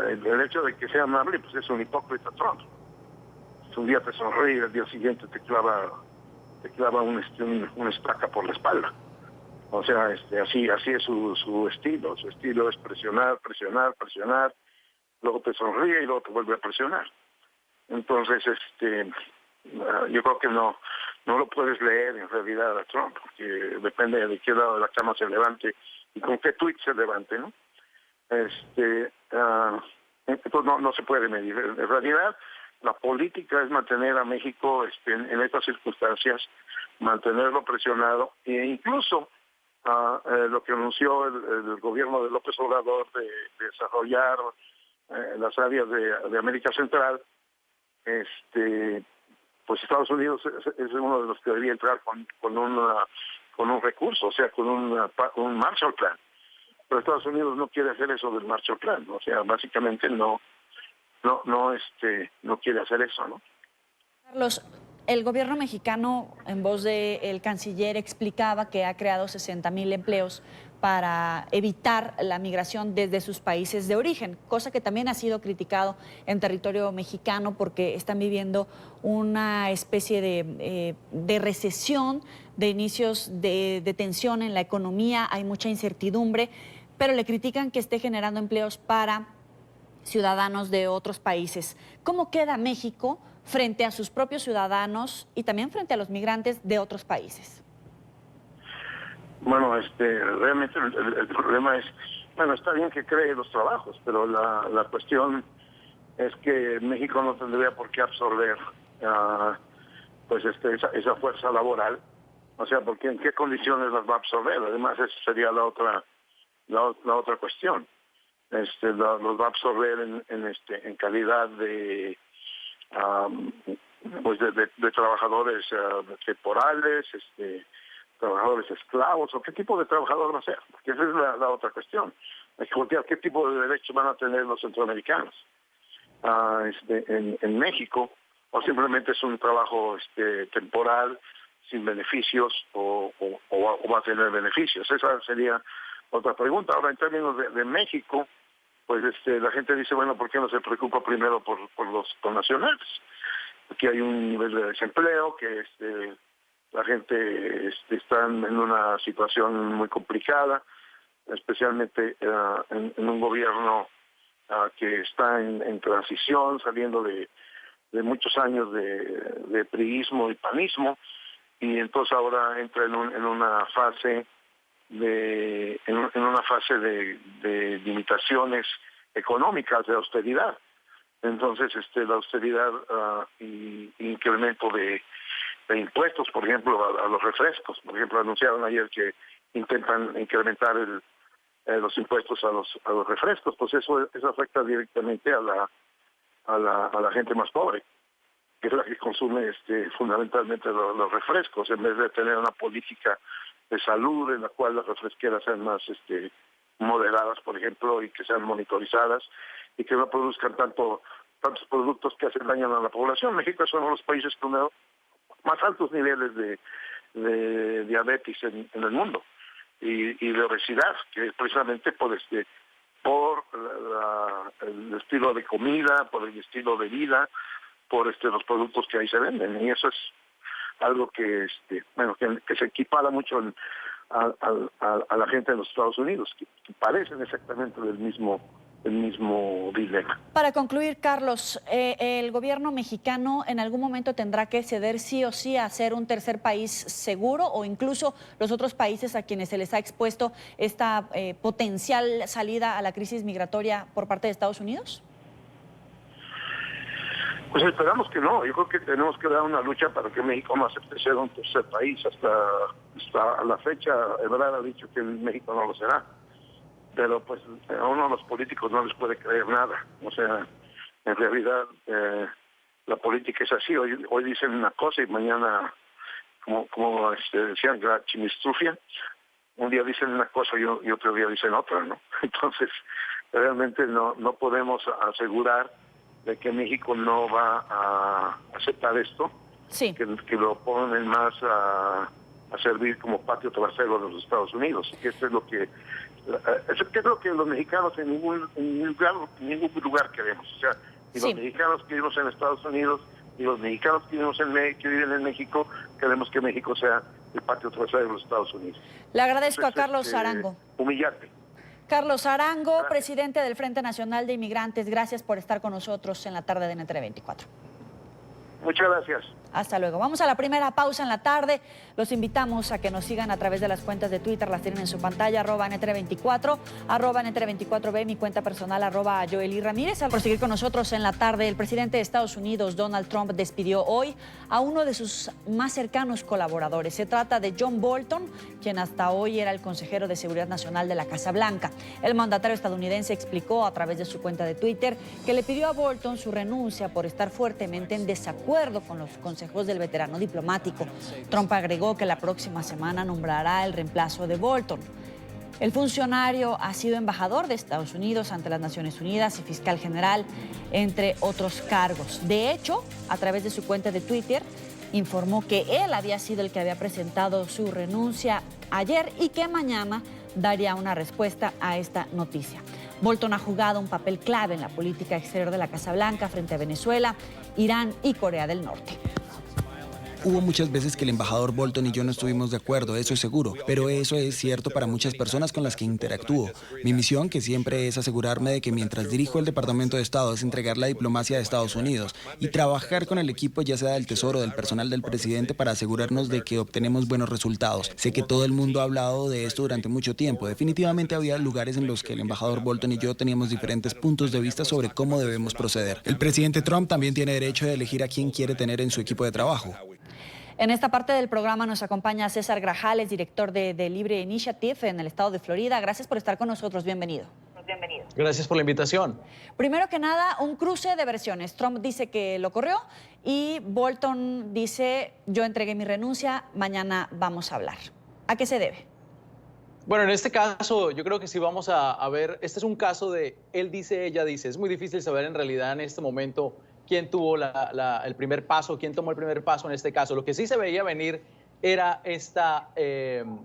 el hecho de que sea amable, pues es un hipócrita Trump. Un día te sonríe y el día siguiente te clava una estaca por la espalda. O sea, así es su estilo. Su estilo es presionar, luego te sonríe y luego te vuelve a presionar. Entonces, yo creo que no lo puedes leer en realidad a Trump, porque depende de qué lado de la cama se levante y con qué tweet se levante, ¿no? Entonces no se puede medir. En realidad, la política es mantener a México en estas circunstancias, mantenerlo presionado, e incluso lo que anunció el gobierno de López Obrador de desarrollar las áreas de América Central, pues Estados Unidos es uno de los que debería entrar con un recurso, o sea, con un Marshall Plan. Pero Estados Unidos no quiere hacer eso del Marshall Plan, o sea, básicamente no quiere hacer eso, ¿no? Carlos, El gobierno mexicano, en voz del canciller, explicaba que ha creado 60,000 empleos para evitar la migración desde sus países de origen, cosa que también ha sido criticado en territorio mexicano porque están viviendo una especie de recesión, de inicios de tensión en la economía, hay mucha incertidumbre, pero le critican que esté generando empleos para ciudadanos de otros países. ¿Cómo queda México frente a sus propios ciudadanos y también frente a los migrantes de otros países? Bueno, realmente el problema es, bueno, está bien que cree los trabajos, pero la cuestión es que México no tendría por qué absorber pues esa fuerza laboral, o sea, porque en qué condiciones las va a absorber. Además, esa sería la otra cuestión. Los va a absorber en calidad de pues de trabajadores temporales, trabajadores esclavos, o qué tipo de trabajador va a ser, porque esa es la otra cuestión. Hay que voltear qué tipo de derechos van a tener los centroamericanos en México, o simplemente es un trabajo temporal, sin beneficios, o va a tener beneficios. Esa sería otra pregunta. Ahora, en términos de México, pues la gente dice, bueno, ¿por qué no se preocupa primero por los connacionales? Aquí hay un nivel de desempleo, que la gente está en una situación muy complicada, especialmente en un gobierno que está en transición, saliendo de muchos años de priismo y panismo, y entonces ahora entra en una fase de limitaciones económicas, de austeridad. Entonces la austeridad y incremento de impuestos, por ejemplo, a los refrescos. Por ejemplo, anunciaron ayer que intentan incrementar los impuestos a los refrescos. Pues eso afecta directamente a la gente más pobre, que es la que consume fundamentalmente los refrescos, en vez de tener una política de salud en la cual las refresqueras sean más moderadas, por ejemplo, y que sean monitorizadas y que no produzcan tantos productos que hacen daño a la población. México es uno de los países con más altos niveles de diabetes en el mundo y de obesidad, que es precisamente por el estilo de comida, por el estilo de vida, por los productos que ahí se venden. Y eso es algo que que se equipara mucho a la gente de los Estados Unidos, que parecen exactamente del mismo dilema. Para concluir, Carlos, ¿el gobierno mexicano en algún momento tendrá que ceder sí o sí a ser un tercer país seguro, o incluso los otros países a quienes se les ha expuesto esta potencial salida a la crisis migratoria por parte de Estados Unidos? Pues esperamos que no. Yo creo que tenemos que dar una lucha para que México no acepte ser un tercer país. Hasta la fecha, Ebrard ha dicho que México no lo será. Pero pues a uno de los políticos no les puede creer nada. O sea, en realidad la política es así. Hoy dicen una cosa y mañana, como decían, chimistrufia. Un día dicen una cosa y otro día dicen otra, ¿no? Entonces, realmente no podemos asegurar de que México no va a aceptar esto, sí, que lo ponen más a servir como patio trasero de los Estados Unidos. Que esto es lo que los mexicanos en ningún lugar queremos. O sea, ni los mexicanos que vivimos en Estados Unidos, ni los mexicanos que viven en México, queremos que México sea el patio trasero de los Estados Unidos. Le agradezco a Carlos Arango. Humillante. Carlos Arango, presidente del Frente Nacional de Inmigrantes, gracias por estar con nosotros en la tarde de NTN 24. Muchas gracias. Hasta luego. Vamos a la primera pausa en la tarde. Los invitamos a que nos sigan a través de las cuentas de Twitter, las tienen en su pantalla, @NTN24, @NTN24B, mi cuenta personal, @Joely Ramírez. Por seguir con nosotros en la tarde, el presidente de Estados Unidos, Donald Trump, despidió hoy a uno de sus más cercanos colaboradores. Se trata de John Bolton, quien hasta hoy era el consejero de Seguridad Nacional de la Casa Blanca. El mandatario estadounidense explicó a través de su cuenta de Twitter que le pidió a Bolton su renuncia por estar fuertemente en desacuerdo con los consejos del veterano diplomático. Trump agregó que la próxima semana nombrará el reemplazo de Bolton. El funcionario ha sido embajador de Estados Unidos ante las Naciones Unidas y fiscal general, entre otros cargos. De hecho, a través de su cuenta de Twitter, informó que él había sido el que había presentado su renuncia ayer y que mañana daría una respuesta a esta noticia. Bolton ha jugado un papel clave en la política exterior de la Casa Blanca frente a Venezuela, Irán y Corea del Norte. Hubo muchas veces que el embajador Bolton y yo no estuvimos de acuerdo, eso es seguro, pero eso es cierto para muchas personas con las que interactúo. Mi misión, que siempre es asegurarme de que mientras dirijo el Departamento de Estado, es entregar la diplomacia de Estados Unidos y trabajar con el equipo, ya sea del Tesoro o del personal del presidente, para asegurarnos de que obtenemos buenos resultados. Sé que todo el mundo ha hablado de esto durante mucho tiempo. Definitivamente había lugares en los que el embajador Bolton y yo teníamos diferentes puntos de vista sobre cómo debemos proceder. El presidente Trump también tiene derecho de elegir a quién quiere tener en su equipo de trabajo. En esta parte del programa nos acompaña César Grajales, director de Libre Initiative en el estado de Florida. Gracias por estar con nosotros. Bienvenido. Gracias por la invitación. Primero que nada, un cruce de versiones. Trump dice que lo corrió y Bolton dice, yo entregué mi renuncia, mañana vamos a hablar. ¿A qué se debe? Bueno, en este caso, yo creo que sí vamos a ver, este es un caso de él dice, ella dice. Es muy difícil saber en realidad en este momento quién tuvo el primer paso, quién tomó el primer paso en este caso. Lo que sí se veía venir era esta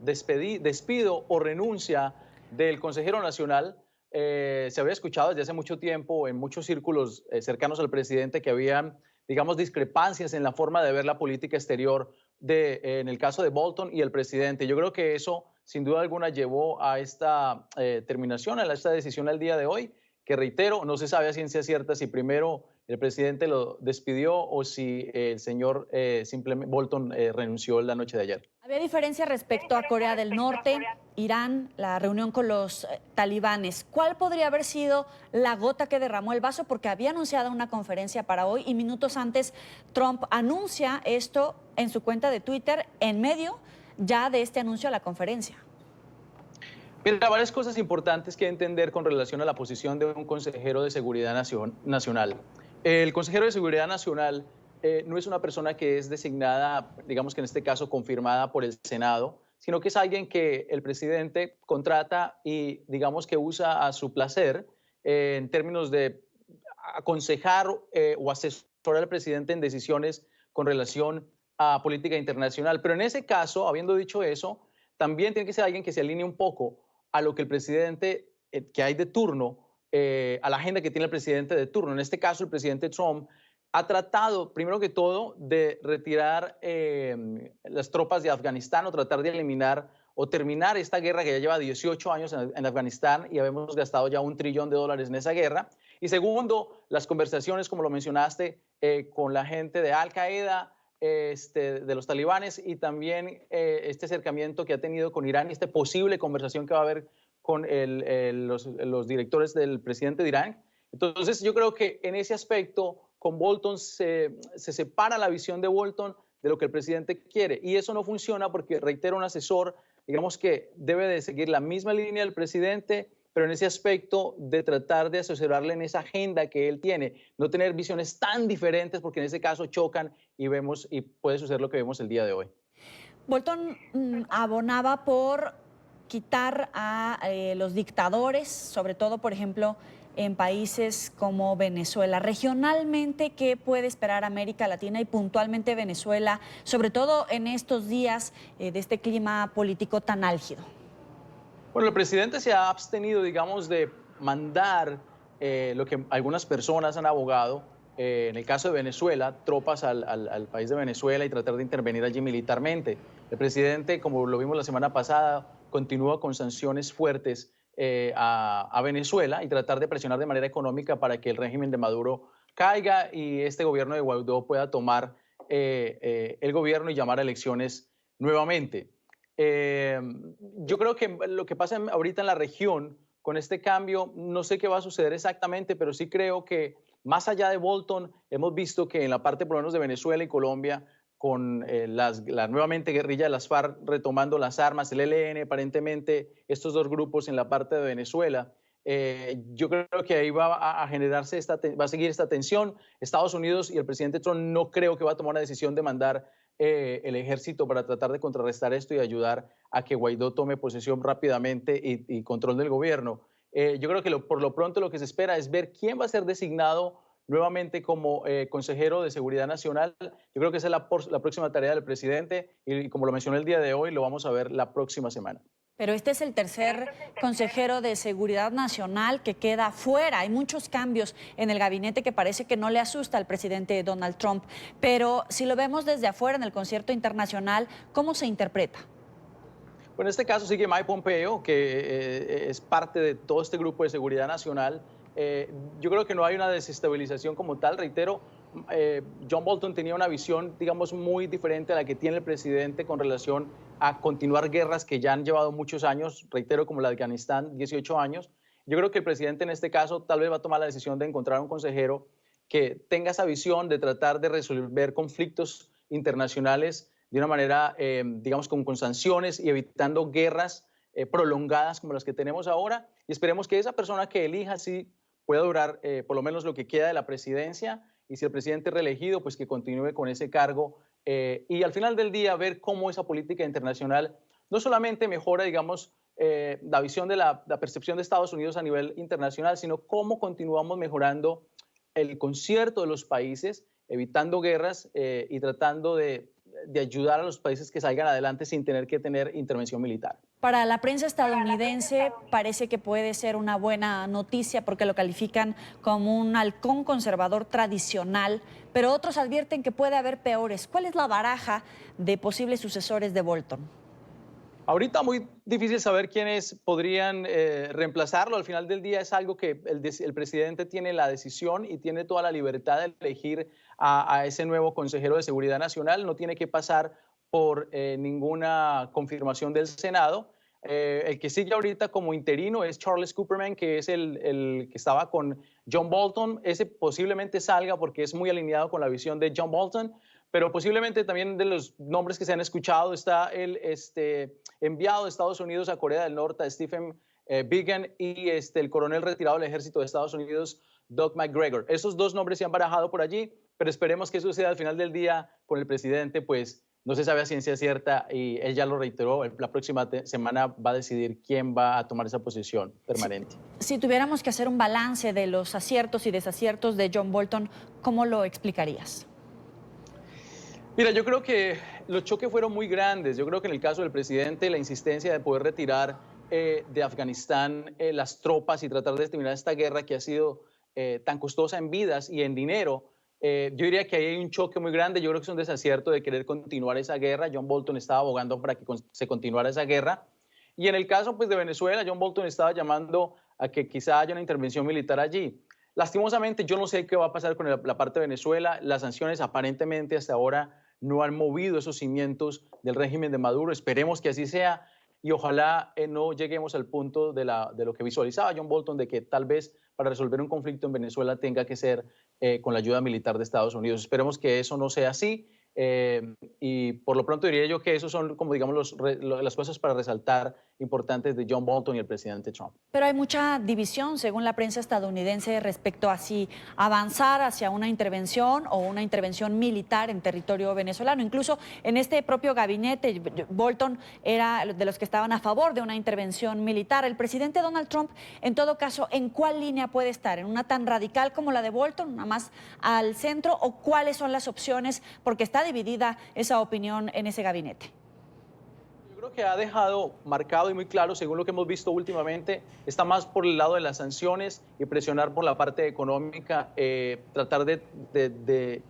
despido o renuncia del consejero nacional. Se había escuchado desde hace mucho tiempo en muchos círculos cercanos al presidente que habían, digamos, discrepancias en la forma de ver la política exterior en el caso de Bolton y el presidente. Yo creo que eso, sin duda alguna, llevó a esta terminación, a esta decisión al día de hoy, que reitero, no se sabe a ciencia cierta si primero el presidente lo despidió o si el señor simplemente Bolton renunció la noche de ayer. Había diferencia respecto a Corea del Norte, Irán, la reunión con los talibanes. ¿Cuál podría haber sido la gota que derramó el vaso? Porque había anunciado una conferencia para hoy y minutos antes Trump anuncia esto en su cuenta de Twitter en medio ya de este anuncio a la conferencia. Mira, varias cosas importantes que entender con relación a la posición de un consejero de seguridad nacional. El consejero de seguridad nacional no es una persona que es designada, digamos que en este caso confirmada por el Senado, sino que es alguien que el presidente contrata y digamos que usa a su placer en términos de aconsejar o asesorar al presidente en decisiones con relación a política internacional. Pero en ese caso, habiendo dicho eso, también tiene que ser alguien que se alinee un poco a lo que el presidente que hay de turno, a la agenda que tiene el presidente de turno. En este caso, el presidente Trump ha tratado, primero que todo, de retirar las tropas de Afganistán o tratar de eliminar o terminar esta guerra que ya lleva 18 años en Afganistán y habemos gastado ya $1 trillón en esa guerra. Y segundo, las conversaciones, como lo mencionaste, con la gente de Al Qaeda, de los talibanes y también este acercamiento que ha tenido con Irán y esta posible conversación que va a haber con los directores del presidente de Irán. Entonces yo creo que en ese aspecto con Bolton se separa la visión de Bolton de lo que el presidente quiere y eso no funciona porque, reitero, un asesor, digamos que debe de seguir la misma línea del presidente, pero en ese aspecto de tratar de asesorarle en esa agenda que él tiene, no tener visiones tan diferentes porque en ese caso chocan y puede suceder lo que vemos el día de hoy. Bolton abonaba por quitar a los dictadores, sobre todo, por ejemplo, en países como Venezuela. Regionalmente, ¿qué puede esperar América Latina y puntualmente Venezuela, sobre todo en estos días de este clima político tan álgido? Bueno, el presidente se ha abstenido, digamos, de mandar lo que algunas personas han abogado, en el caso de Venezuela, tropas al país de Venezuela y tratar de intervenir allí militarmente. El presidente, como lo vimos la semana pasada, continúa con sanciones fuertes a Venezuela y tratar de presionar de manera económica para que el régimen de Maduro caiga y este gobierno de Guaidó pueda tomar el gobierno y llamar a elecciones nuevamente. Yo creo que lo que pasa ahorita en la región con este cambio, no sé qué va a suceder exactamente, pero sí creo que más allá de Bolton, hemos visto que en la parte por lo menos de Venezuela y Colombia, con la nuevamente guerrilla de las FARC retomando las armas, el ELN, aparentemente estos dos grupos en la parte de Venezuela, yo creo que ahí va a generarse va a seguir esta tensión. Estados Unidos y el presidente Trump no creo que va a tomar una decisión de mandar el ejército para tratar de contrarrestar esto y ayudar a que Guaidó tome posesión rápidamente y control del gobierno. Yo creo que por lo pronto lo que se espera es ver quién va a ser designado nuevamente como consejero de Seguridad Nacional. Yo creo que esa es la próxima tarea del presidente y como lo mencioné el día de hoy, lo vamos a ver la próxima semana. Pero este es el tercer consejero de Seguridad Nacional que queda fuera. Hay muchos cambios en el gabinete que parece que no le asusta al presidente Donald Trump. Pero si lo vemos desde afuera en el concierto internacional, ¿cómo se interpreta? Bueno, en este caso sigue Mike Pompeo, que es parte de todo este grupo de seguridad nacional. Yo creo que no hay una desestabilización como tal, reitero. John Bolton tenía una visión, digamos, muy diferente a la que tiene el presidente con relación a continuar guerras que ya han llevado muchos años, reitero, como la de Afganistán, 18 años. Yo creo que el presidente en este caso tal vez va a tomar la decisión de encontrar un consejero que tenga esa visión de tratar de resolver conflictos internacionales de una manera, digamos, con sanciones y evitando guerras prolongadas como las que tenemos ahora. Y esperemos que esa persona que elija sí pueda durar por lo menos lo que queda de la presidencia, y si el presidente es reelegido, pues que continúe con ese cargo y al final del día ver cómo esa política internacional no solamente mejora, digamos, la visión de la percepción de Estados Unidos a nivel internacional, sino cómo continuamos mejorando el concierto de los países, evitando guerras y tratando de ayudar a los países que salgan adelante sin tener que tener intervención militar. Para la prensa estadounidense parece que puede ser una buena noticia porque lo califican como un halcón conservador tradicional, pero otros advierten que puede haber peores. ¿Cuál es la baraja de posibles sucesores de Bolton? Ahorita muy difícil saber quiénes podrían reemplazarlo. Al final del día es algo que el presidente tiene la decisión y tiene toda la libertad de elegir a ese nuevo consejero de Seguridad Nacional. No tiene que pasar por ninguna confirmación del Senado. El que sigue ahorita como interino es Charles Kupperman, que es el que estaba con John Bolton. Ese posiblemente salga porque es muy alineado con la visión de John Bolton, pero posiblemente también de los nombres que se han escuchado está el enviado de Estados Unidos a Corea del Norte, Stephen Biegun, y el coronel retirado del ejército de Estados Unidos, Doug McGregor. Esos dos nombres se han barajado por allí, pero esperemos que eso sea al final del día con el presidente, pues no se sabe a ciencia cierta y él ya lo reiteró, la próxima semana va a decidir quién va a tomar esa posición permanente. Si tuviéramos que hacer un balance de los aciertos y desaciertos de John Bolton, ¿cómo lo explicarías? Mira, yo creo que los choques fueron muy grandes. Yo creo que en el caso del presidente, la insistencia de poder retirar de Afganistán las tropas y tratar de terminar esta guerra que ha sido tan costosa en vidas y en dinero, yo diría que ahí hay un choque muy grande. Yo creo que es un desacierto de querer continuar esa guerra. John Bolton estaba abogando para que se continuara esa guerra. Y en el caso pues, de Venezuela, John Bolton estaba llamando a que quizá haya una intervención militar allí. Lastimosamente, yo no sé qué va a pasar con la parte de Venezuela. Las sanciones aparentemente hasta ahora no han movido esos cimientos del régimen de Maduro. Esperemos que así sea y ojalá no lleguemos al punto de lo que visualizaba John Bolton, de que tal vez para resolver un conflicto en Venezuela tenga que ser con la ayuda militar de Estados Unidos. Esperemos que eso no sea así y por lo pronto diría yo que esos son, como digamos, las cosas para resaltar importantes de John Bolton y el presidente Trump. Pero hay mucha división, según la prensa estadounidense, respecto a si avanzar hacia una intervención o una intervención militar en territorio venezolano. Incluso en este propio gabinete, Bolton era de los que estaban a favor de una intervención militar. El presidente Donald Trump, en todo caso, ¿en cuál línea puede estar? ¿En una tan radical como la de Bolton, nada más al centro? ¿O cuáles son las opciones? Porque está dividida esa opinión en ese gabinete. Yo creo que ha dejado marcado y muy claro, según lo que hemos visto últimamente, está más por el lado de las sanciones y presionar por la parte económica, tratar de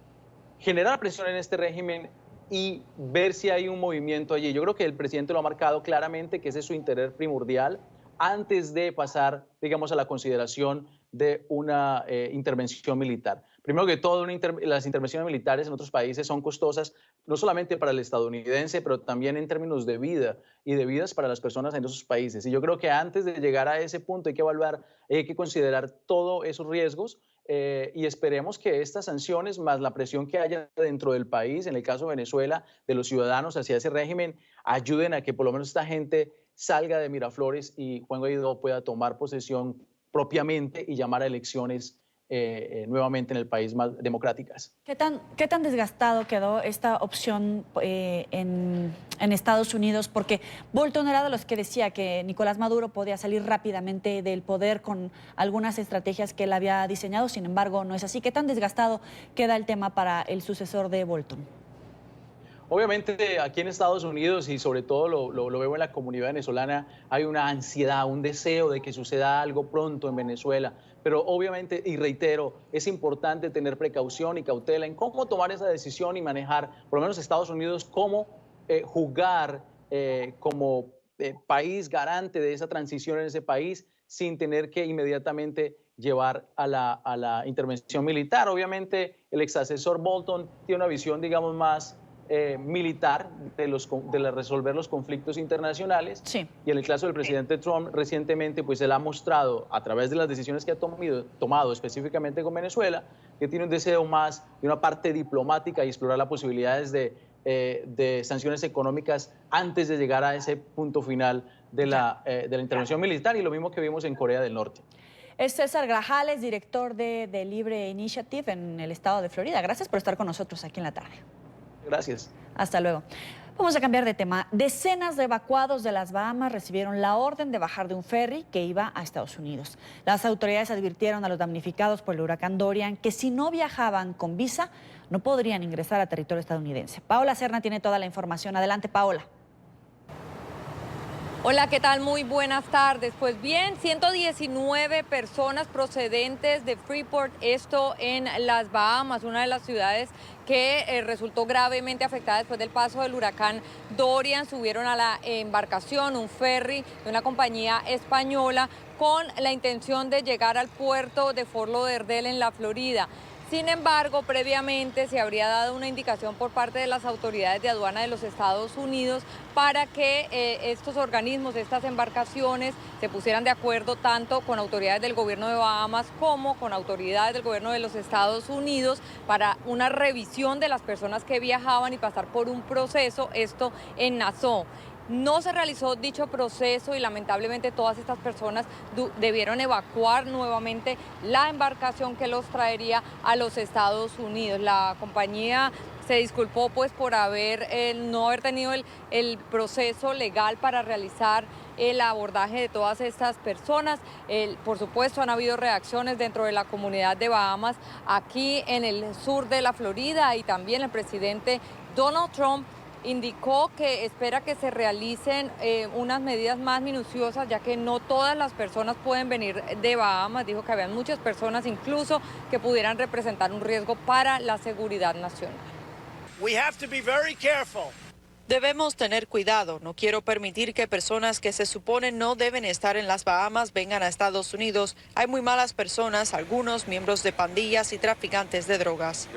generar presión en este régimen y ver si hay un movimiento allí. Yo creo que el presidente lo ha marcado claramente, que ese es su interés primordial, antes de pasar, digamos, a la consideración de una intervención militar. Primero que todo, las intervenciones militares en otros países son costosas, no solamente para el estadounidense, pero también en términos de vida y de vidas para las personas en esos países. Y yo creo que antes de llegar a ese punto hay que evaluar, hay que considerar todos esos riesgos y esperemos que estas sanciones, más la presión que haya dentro del país, en el caso de Venezuela, de los ciudadanos hacia ese régimen, ayuden a que por lo menos esta gente salga de Miraflores y Juan Guaidó pueda tomar posesión propiamente y llamar a elecciones nuevamente en el país más democráticas. ¿Qué tan desgastado quedó esta opción en Estados Unidos? Porque Bolton era de los que decía que Nicolás Maduro podía salir rápidamente del poder con algunas estrategias que él había diseñado, sin embargo no es así. ¿Qué tan desgastado queda el tema para el sucesor de Bolton? Obviamente aquí en Estados Unidos y sobre todo lo veo en la comunidad venezolana, hay una ansiedad, un deseo de que suceda algo pronto en Venezuela, pero obviamente, y reitero, es importante tener precaución y cautela en cómo tomar esa decisión y manejar, por lo menos Estados Unidos, cómo jugar como país garante de esa transición en ese país sin tener que inmediatamente llevar a la intervención militar. Obviamente el exasesor Bolton tiene una visión, digamos, más militar de resolver los conflictos internacionales. Sí. Y en el caso del presidente Trump recientemente, pues él ha mostrado a través de las decisiones que ha tomado específicamente con Venezuela, que tiene un deseo más de una parte diplomática y explorar las posibilidades de sanciones económicas antes de llegar a ese punto final de la intervención militar, y lo mismo que vimos en Corea del Norte. Es César Grajales, director de Libre Initiative en el estado de Florida. Gracias por estar con nosotros aquí en la tarde. Gracias. Hasta luego. Vamos a cambiar de tema. Decenas de evacuados de las Bahamas recibieron la orden de bajar de un ferry que iba a Estados Unidos. Las autoridades advirtieron a los damnificados por el huracán Dorian que si no viajaban con visa no podrían ingresar a territorio estadounidense. Paola Serna tiene toda la información. Adelante, Paola. Hola, ¿qué tal? Muy buenas tardes. Pues bien, 119 personas procedentes de Freeport, esto en las Bahamas, una de las ciudades que resultó gravemente afectada después del paso del huracán Dorian, subieron a la embarcación, un ferry de una compañía española, con la intención de llegar al puerto de Fort Lauderdale en la Florida. Sin embargo, previamente se habría dado una indicación por parte de las autoridades de aduana de los Estados Unidos para que estos organismos, estas embarcaciones, se pusieran de acuerdo tanto con autoridades del gobierno de Bahamas como con autoridades del gobierno de los Estados Unidos para una revisión de las personas que viajaban y pasar por un proceso, esto en Nassau. No se realizó dicho proceso y lamentablemente todas estas personas debieron evacuar nuevamente la embarcación que los traería a los Estados Unidos. La compañía se disculpó pues por no haber tenido el proceso legal para realizar el abordaje de todas estas personas. Por supuesto, han habido reacciones dentro de la comunidad de Bahamas, aquí en el sur de la Florida, y también el presidente Donald Trump indicó que espera que se realicen unas medidas más minuciosas, ya que no todas las personas pueden venir de Bahamas. Dijo que habían muchas personas incluso que pudieran representar un riesgo para la seguridad nacional. Debemos tener cuidado. No quiero permitir que personas que se supone no deben estar en las Bahamas vengan a Estados Unidos. Hay muy malas personas, algunos miembros de pandillas y traficantes de drogas.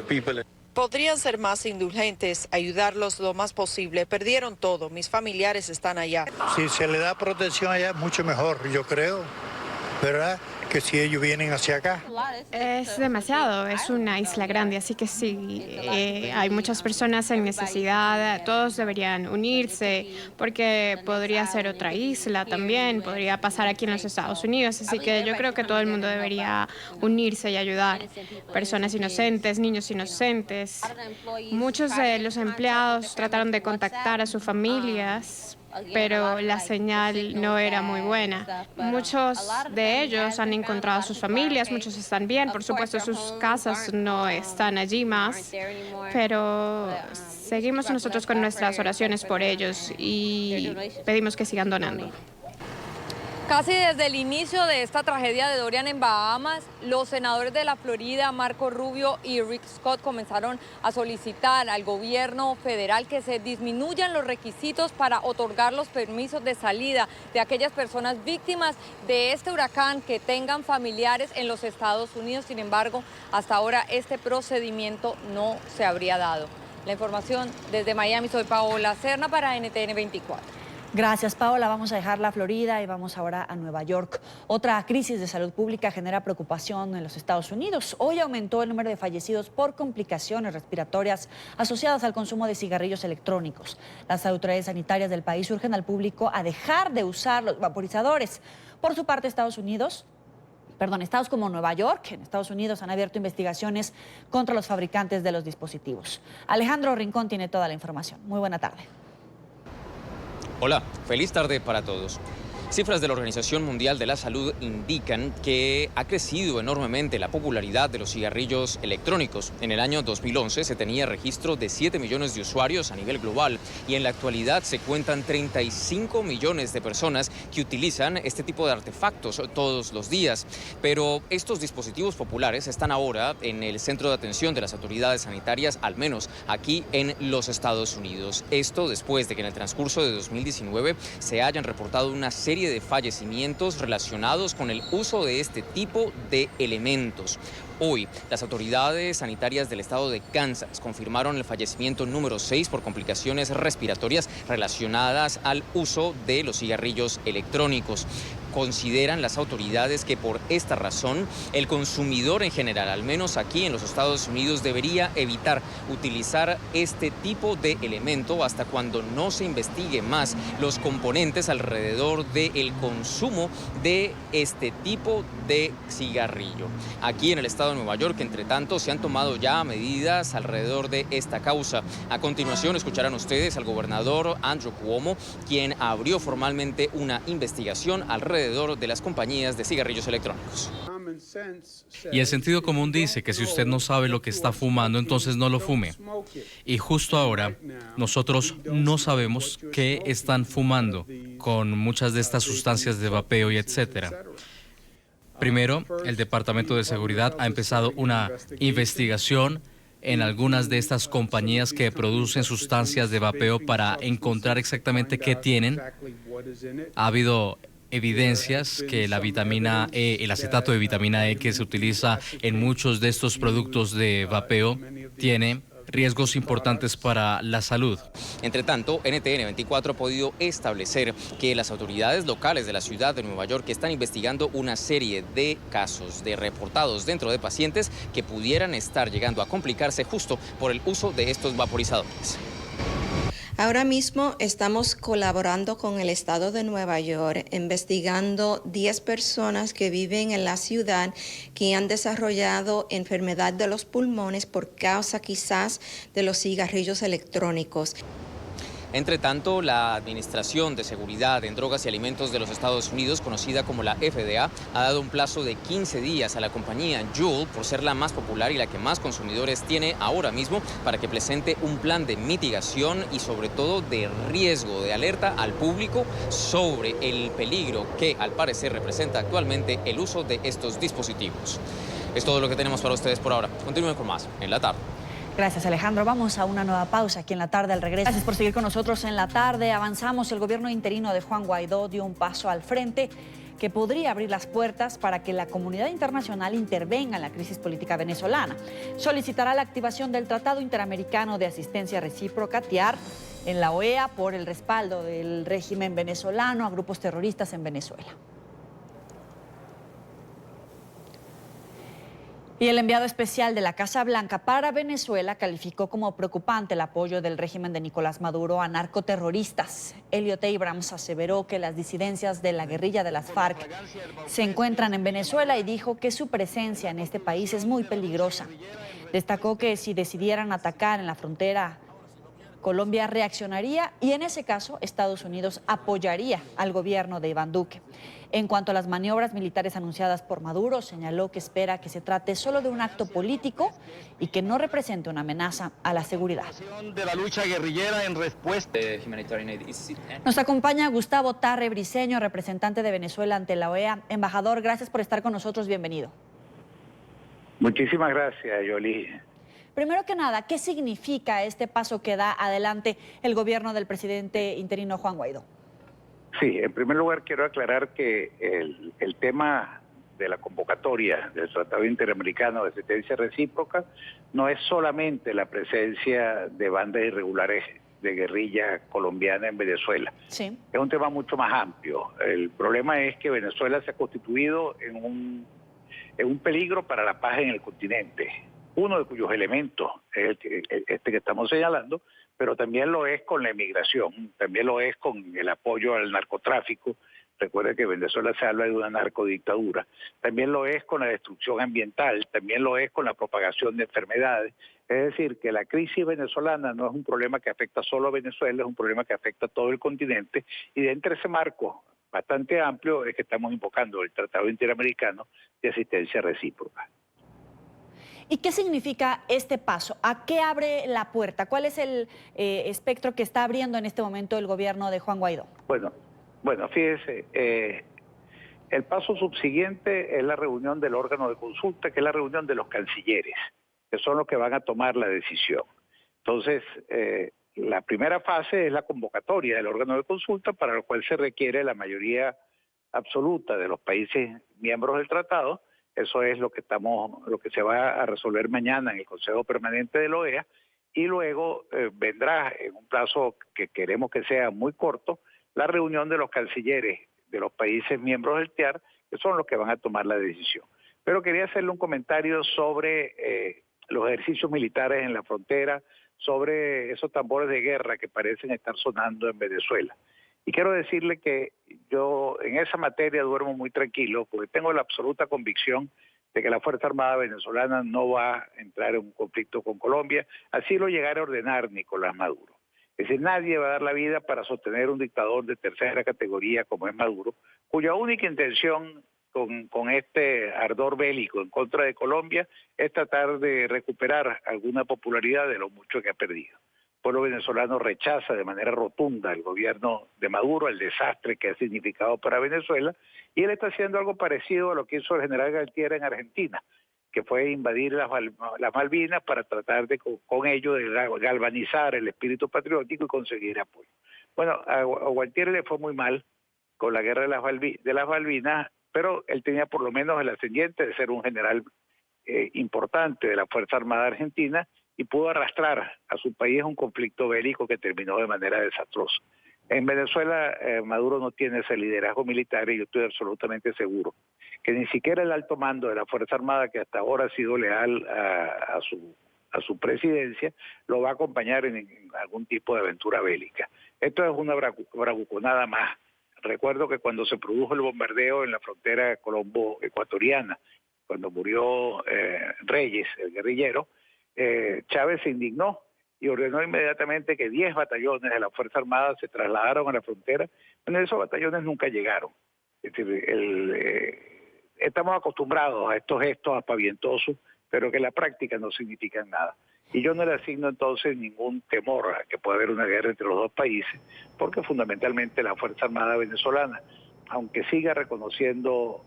Podrían ser más indulgentes, ayudarlos lo más posible. Perdieron todo, mis familiares están allá. Si se le da protección allá, mucho mejor, yo creo, ¿verdad? Que si ellos vienen hacia acá. Es demasiado, es una isla grande, así que sí, hay muchas personas en necesidad, todos deberían unirse, porque podría ser otra isla también, podría pasar aquí en los Estados Unidos, así que yo creo que todo el mundo debería unirse y ayudar. Personas inocentes, niños inocentes. Muchos de los empleados trataron de contactar a sus familias, pero la señal no era muy buena. Muchos de ellos han encontrado a sus familias, muchos están bien, por supuesto sus casas no están allí más, pero seguimos nosotros con nuestras oraciones por ellos y pedimos que sigan donando. Casi desde el inicio de esta tragedia de Dorian en Bahamas, los senadores de la Florida, Marco Rubio y Rick Scott, comenzaron a solicitar al gobierno federal que se disminuyan los requisitos para otorgar los permisos de salida de aquellas personas víctimas de este huracán que tengan familiares en los Estados Unidos. Sin embargo, hasta ahora este procedimiento no se habría dado. La información desde Miami, soy Paola Serna para NTN 24. Gracias, Paola. Vamos a dejar la Florida y vamos ahora a Nueva York. Otra crisis de salud pública genera preocupación en los Estados Unidos. Hoy aumentó el número de fallecidos por complicaciones respiratorias asociadas al consumo de cigarrillos electrónicos. Las autoridades sanitarias del país urgen al público a dejar de usar los vaporizadores. Por su parte, Estados Unidos Estados como Nueva York, en Estados Unidos, han abierto investigaciones contra los fabricantes de los dispositivos. Alejandro Rincón tiene toda la información. Muy buena tarde. Hola, feliz tarde para todos. Cifras de la Organización Mundial de la Salud indican que ha crecido enormemente la popularidad de los cigarrillos electrónicos. En el año 2011 se tenía registro de 7 millones de usuarios a nivel global y en la actualidad se cuentan 35 millones de personas que utilizan este tipo de artefactos todos los días. Pero estos dispositivos populares están ahora en el centro de atención de las autoridades sanitarias, al menos aquí en los Estados Unidos. Esto después de que en el transcurso de 2019 se hayan reportado una serie de fallecimientos relacionados con el uso de este tipo de elementos. Hoy, las autoridades sanitarias del estado de Kansas confirmaron el fallecimiento número 6 por complicaciones respiratorias relacionadas al uso de los cigarrillos electrónicos. Consideran las autoridades que por esta razón el consumidor en general, al menos aquí en los Estados Unidos, debería evitar utilizar este tipo de elemento hasta cuando no se investigue más los componentes alrededor del consumo de este tipo de cigarrillo. Aquí en el estado de Nueva York, entre tanto, se han tomado ya medidas alrededor de esta causa. A continuación escucharán ustedes al gobernador Andrew Cuomo, quien abrió formalmente una investigación alrededor de las compañías de cigarrillos electrónicos. Y el sentido común dice que si usted no sabe lo que está fumando, entonces no lo fume. Y justo ahora, nosotros no sabemos qué están fumando con muchas de estas sustancias de vapeo y etcétera. Primero, el Departamento de Seguridad ha empezado una investigación en algunas de estas compañías que producen sustancias de vapeo para encontrar exactamente qué tienen. Ha habido evidencias que la vitamina E, el acetato de vitamina E que se utiliza en muchos de estos productos de vapeo, tiene riesgos importantes para la salud. Entre tanto, NTN 24 ha podido establecer que las autoridades locales de la ciudad de Nueva York están investigando una serie de casos de reportados dentro de pacientes que pudieran estar llegando a complicarse justo por el uso de estos vaporizadores. Ahora mismo estamos colaborando con el estado de Nueva York, investigando 10 personas que viven en la ciudad que han desarrollado enfermedad de los pulmones por causa quizás de los cigarrillos electrónicos. Entre tanto, la Administración de Seguridad en Drogas y Alimentos de los Estados Unidos, conocida como la FDA, ha dado un plazo de 15 días a la compañía Juul, por ser la más popular y la que más consumidores tiene ahora mismo, para que presente un plan de mitigación y sobre todo de riesgo, de alerta al público sobre el peligro que al parecer representa actualmente el uso de estos dispositivos. Es todo lo que tenemos para ustedes por ahora. Continúen con más en la tarde. Gracias, Alejandro. Vamos a una nueva pausa aquí en la tarde al regreso. Gracias por seguir con nosotros en la tarde. Avanzamos. El gobierno interino de Juan Guaidó dio un paso al frente que podría abrir las puertas para que la comunidad internacional intervenga en la crisis política venezolana. Solicitará la activación del Tratado Interamericano de Asistencia Recíproca, TIAR, en la OEA por el respaldo del régimen venezolano a grupos terroristas en Venezuela. Y el enviado especial de la Casa Blanca para Venezuela calificó como preocupante el apoyo del régimen de Nicolás Maduro a narcoterroristas. Elliot Abrams aseveró que las disidencias de la guerrilla de las FARC se encuentran en Venezuela y dijo que su presencia en este país es muy peligrosa. Destacó que si decidieran atacar en la frontera, Colombia reaccionaría y en ese caso Estados Unidos apoyaría al gobierno de Iván Duque. En cuanto a las maniobras militares anunciadas por Maduro, señaló que espera que se trate solo de un acto político y que no represente una amenaza a la seguridad. De la lucha guerrillera en respuesta. Nos acompaña Gustavo Tarre Briceño, representante de Venezuela ante la OEA. Embajador, gracias por estar con nosotros. Bienvenido. Muchísimas gracias, Yoli. Primero que nada, ¿qué significa este paso que da adelante el gobierno del presidente interino Juan Guaidó? Sí, en primer lugar quiero aclarar que el tema de la convocatoria del Tratado Interamericano de Asistencia Recíproca no es solamente la presencia de bandas irregulares de guerrilla colombiana en Venezuela. Sí. Es un tema mucho más amplio. El problema es que Venezuela se ha constituido en un peligro para la paz en el continente, uno de cuyos elementos es este que estamos señalando, pero también lo es con la emigración, también lo es con el apoyo al narcotráfico, Recuerde que Venezuela se habla de una narcodictadura. También lo es con la destrucción ambiental, también lo es con la propagación de enfermedades. Es decir, que la crisis venezolana no es un problema que afecta solo a Venezuela, es un problema que afecta a todo el continente. Y dentro de ese marco bastante amplio es que estamos invocando el Tratado Interamericano de Asistencia Recíproca. ¿Y qué significa este paso? ¿A qué abre la puerta? ¿Cuál es el espectro que está abriendo en este momento el gobierno de Juan Guaidó? Bueno, fíjese, el paso subsiguiente es la reunión del órgano de consulta, que es la reunión de los cancilleres, que son los que van a tomar la decisión. Entonces, la primera fase es la convocatoria del órgano de consulta, para lo cual se requiere la mayoría absoluta de los países miembros del tratado. Eso es lo que se va a resolver mañana en el Consejo Permanente de la OEA, y luego vendrá, en un plazo que queremos que sea muy corto, la reunión de los cancilleres de los países miembros del TIAR, que son los que van a tomar la decisión. Pero quería hacerle un comentario sobre los ejercicios militares en la frontera, sobre esos tambores de guerra que parecen estar sonando en Venezuela. Y quiero decirle que yo en esa materia duermo muy tranquilo, porque tengo la absoluta convicción de que la Fuerza Armada venezolana no va a entrar en un conflicto con Colombia, así lo llegara a ordenar Nicolás Maduro. Es decir, nadie va a dar la vida para sostener un dictador de tercera categoría como es Maduro, cuya única intención con este ardor bélico en contra de Colombia es tratar de recuperar alguna popularidad de lo mucho que ha perdido. El pueblo venezolano rechaza de manera rotunda el gobierno de Maduro, el desastre que ha significado para Venezuela, y él está haciendo algo parecido a lo que hizo el general Galtieri en Argentina, que fue invadir las Malvinas para tratar de con ello de galvanizar el espíritu patriótico y conseguir apoyo. Bueno, a Galtieri le fue muy mal con la guerra de las Malvinas, pero él tenía por lo menos el ascendiente de ser un general importante de la Fuerza Armada Argentina, y pudo arrastrar a su país a un conflicto bélico que terminó de manera desastrosa. En Venezuela, Maduro no tiene ese liderazgo militar, y yo estoy absolutamente seguro que ni siquiera el alto mando de la Fuerza Armada, que hasta ahora ha sido leal a su presidencia, lo va a acompañar en algún tipo de aventura bélica. Esto es una bravuconada más. Recuerdo que cuando se produjo el bombardeo en la frontera colombo-ecuatoriana, cuando murió Reyes, el guerrillero, Chávez se indignó y ordenó inmediatamente que 10 batallones de la Fuerza Armada se trasladaron a la frontera. Bueno, esos batallones nunca llegaron. Es decir, estamos acostumbrados a estos gestos aspavientosos, pero que en la práctica no significan nada. Y yo no le asigno entonces ningún temor a que pueda haber una guerra entre los dos países, porque fundamentalmente la Fuerza Armada venezolana, aunque siga reconociendo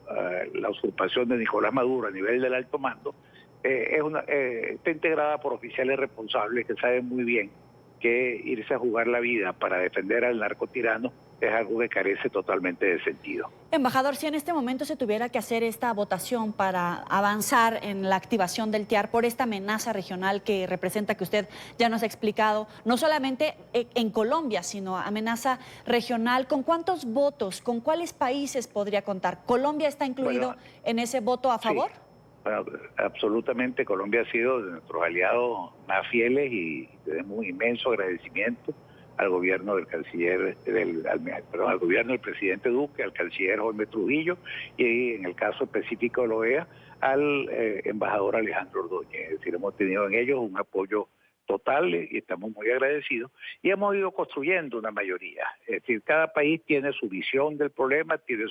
la usurpación de Nicolás Maduro a nivel del alto mando, está integrada por oficiales responsables que saben muy bien que irse a jugar la vida para defender al narcotirano es algo que carece totalmente de sentido. Embajador, si en este momento se tuviera que hacer esta votación para avanzar en la activación del TIAR por esta amenaza regional que representa, que usted ya nos ha explicado, no solamente en Colombia, sino amenaza regional, ¿con cuántos votos, con cuáles países podría contar? ¿Colombia está incluido en ese voto a favor? Sí. Bueno, absolutamente, Colombia ha sido de nuestros aliados más fieles y tenemos un inmenso agradecimiento al gobierno del canciller, al gobierno del presidente Duque, al canciller Jorge Trujillo, y en el caso específico de la OEA, al embajador Alejandro Ordóñez. Es decir, hemos tenido en ellos un apoyo total y estamos muy agradecidos, y hemos ido construyendo una mayoría. Es decir, cada país tiene su visión del problema, tiene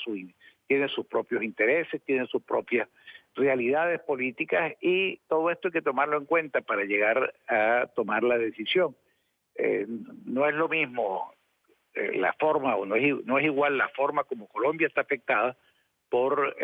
sus propios intereses, tiene sus propias realidades políticas, y todo esto hay que tomarlo en cuenta para llegar a tomar la decisión. No es lo mismo la forma, o no es igual la forma como Colombia está afectada por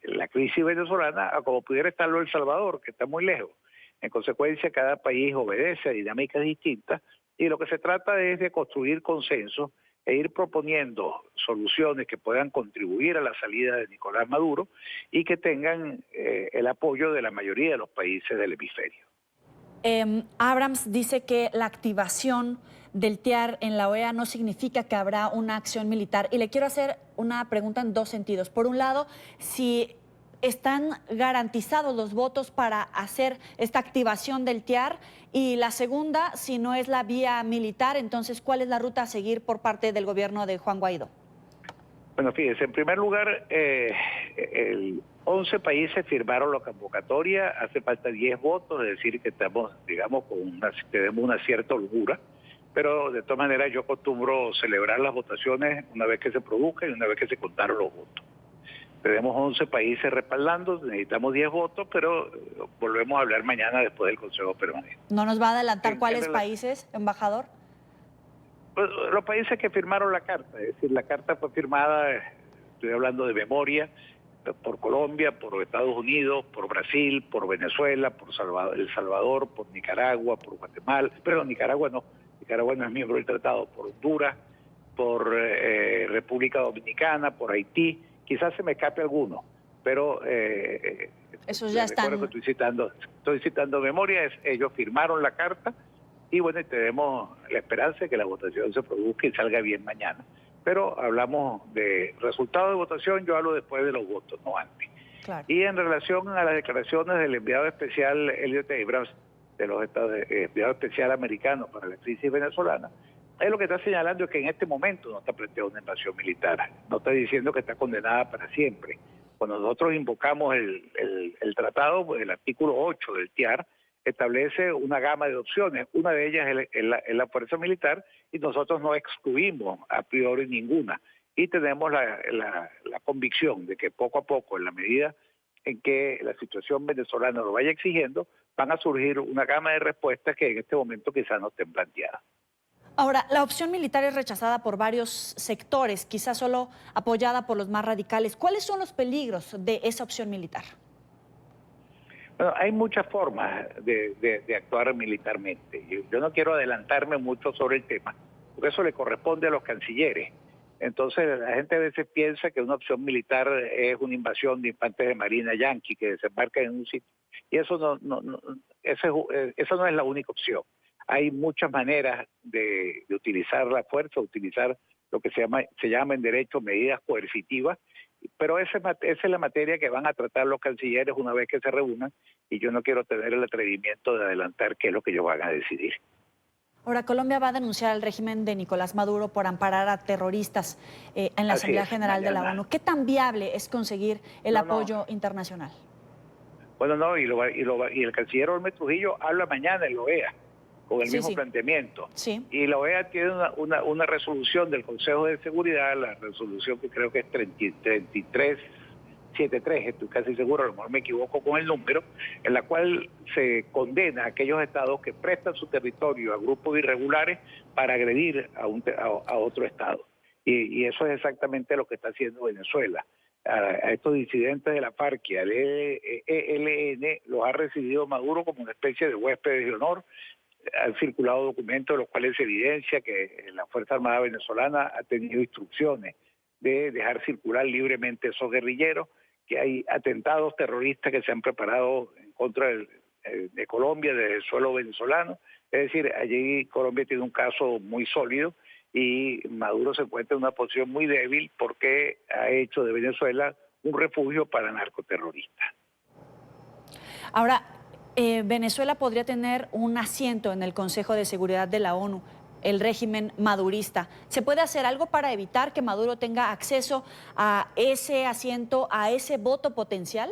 la crisis venezolana a como pudiera estarlo El Salvador, que está muy lejos. En consecuencia, cada país obedece a dinámicas distintas, y lo que se trata es de construir consensos e ir proponiendo soluciones que puedan contribuir a la salida de Nicolás Maduro y que tengan el apoyo de la mayoría de los países del hemisferio. Abrams dice que la activación del TIAR en la OEA no significa que habrá una acción militar. Y le quiero hacer una pregunta en dos sentidos. Por un lado, si están garantizados los votos para hacer esta activación del TIAR, y la segunda, si no es la vía militar, entonces, ¿cuál es la ruta a seguir por parte del gobierno de Juan Guaidó? Bueno, fíjense, en primer lugar, 11 países firmaron la convocatoria, hace falta 10 votos, es decir, que estamos, digamos, tenemos una cierta holgura, pero de todas maneras yo acostumbro celebrar las votaciones una vez que se produzcan y una vez que se contaron los votos. Tenemos 11 países respaldando, necesitamos 10 votos, pero volvemos a hablar mañana después del Consejo Permanente. ¿No nos va a adelantar cuáles países, embajador? Pues, los países que firmaron la carta, es decir, la carta fue firmada, estoy hablando de memoria, por Colombia, por Estados Unidos, por Brasil, por Venezuela, por El Salvador, por Nicaragua, por Guatemala, pero Nicaragua no es miembro del tratado, por Honduras, por República Dominicana, por Haití, quizás se me escape alguno, pero esos ya están. Que estoy citando memoria, ellos firmaron la carta y bueno, tenemos la esperanza de que la votación se produzca y salga bien mañana. Pero hablamos de resultados de votación, yo hablo después de los votos, no antes. Claro. Y en relación a las declaraciones del enviado especial Elliot Abrams, de los enviado especial americano para la crisis venezolana, él lo que está señalando es que en este momento no está planteando una invasión militar, no está diciendo que está condenada para siempre. Cuando nosotros invocamos el tratado, pues el artículo 8 del TIAR establece una gama de opciones, una de ellas es la fuerza militar y nosotros no excluimos a priori ninguna y tenemos la convicción de que poco a poco, en la medida en que la situación venezolana lo vaya exigiendo, van a surgir una gama de respuestas que en este momento quizás no estén planteadas. Ahora, la opción militar es rechazada por varios sectores, quizás solo apoyada por los más radicales. ¿Cuáles son los peligros de esa opción militar? Bueno, hay muchas formas de actuar militarmente. Yo no quiero adelantarme mucho sobre el tema, porque eso le corresponde a los cancilleres. Entonces, la gente a veces piensa que una opción militar es una invasión de infantes de marina yanqui que desembarcan en un sitio. Y eso esa no es la única opción. Hay muchas maneras de utilizar la fuerza, utilizar lo que se llama en derecho medidas coercitivas, pero esa es la materia que van a tratar los cancilleres una vez que se reúnan y yo no quiero tener el atrevimiento de adelantar qué es lo que ellos van a decidir. Ahora, Colombia va a denunciar al régimen de Nicolás Maduro por amparar a terroristas en la Asamblea General de la ONU. ¿Qué tan viable es conseguir el apoyo internacional? Bueno, no, y el canciller Olmé Trujillo habla mañana en la OEA con el mismo planteamiento. Sí. Y la OEA tiene una resolución del Consejo de Seguridad, la resolución que creo que es 3373, estoy casi seguro, a lo mejor me equivoco con el número, en la cual se condena a aquellos estados que prestan su territorio a grupos irregulares para agredir a otro estado. Y eso es exactamente lo que está haciendo Venezuela. A estos disidentes de la FARC y al ELN los ha recibido Maduro como una especie de huéspedes de honor. Han circulado documentos en los cuales se evidencia que la Fuerza Armada Venezolana ha tenido instrucciones de dejar circular libremente esos guerrilleros, que hay atentados terroristas que se han preparado en contra de Colombia, desde el suelo venezolano. Es decir, allí Colombia tiene un caso muy sólido y Maduro se encuentra en una posición muy débil porque ha hecho de Venezuela un refugio para narcoterroristas. Ahora, Venezuela podría tener un asiento en el Consejo de Seguridad de la ONU, el régimen madurista. ¿Se puede hacer algo para evitar que Maduro tenga acceso a ese asiento, a ese voto potencial?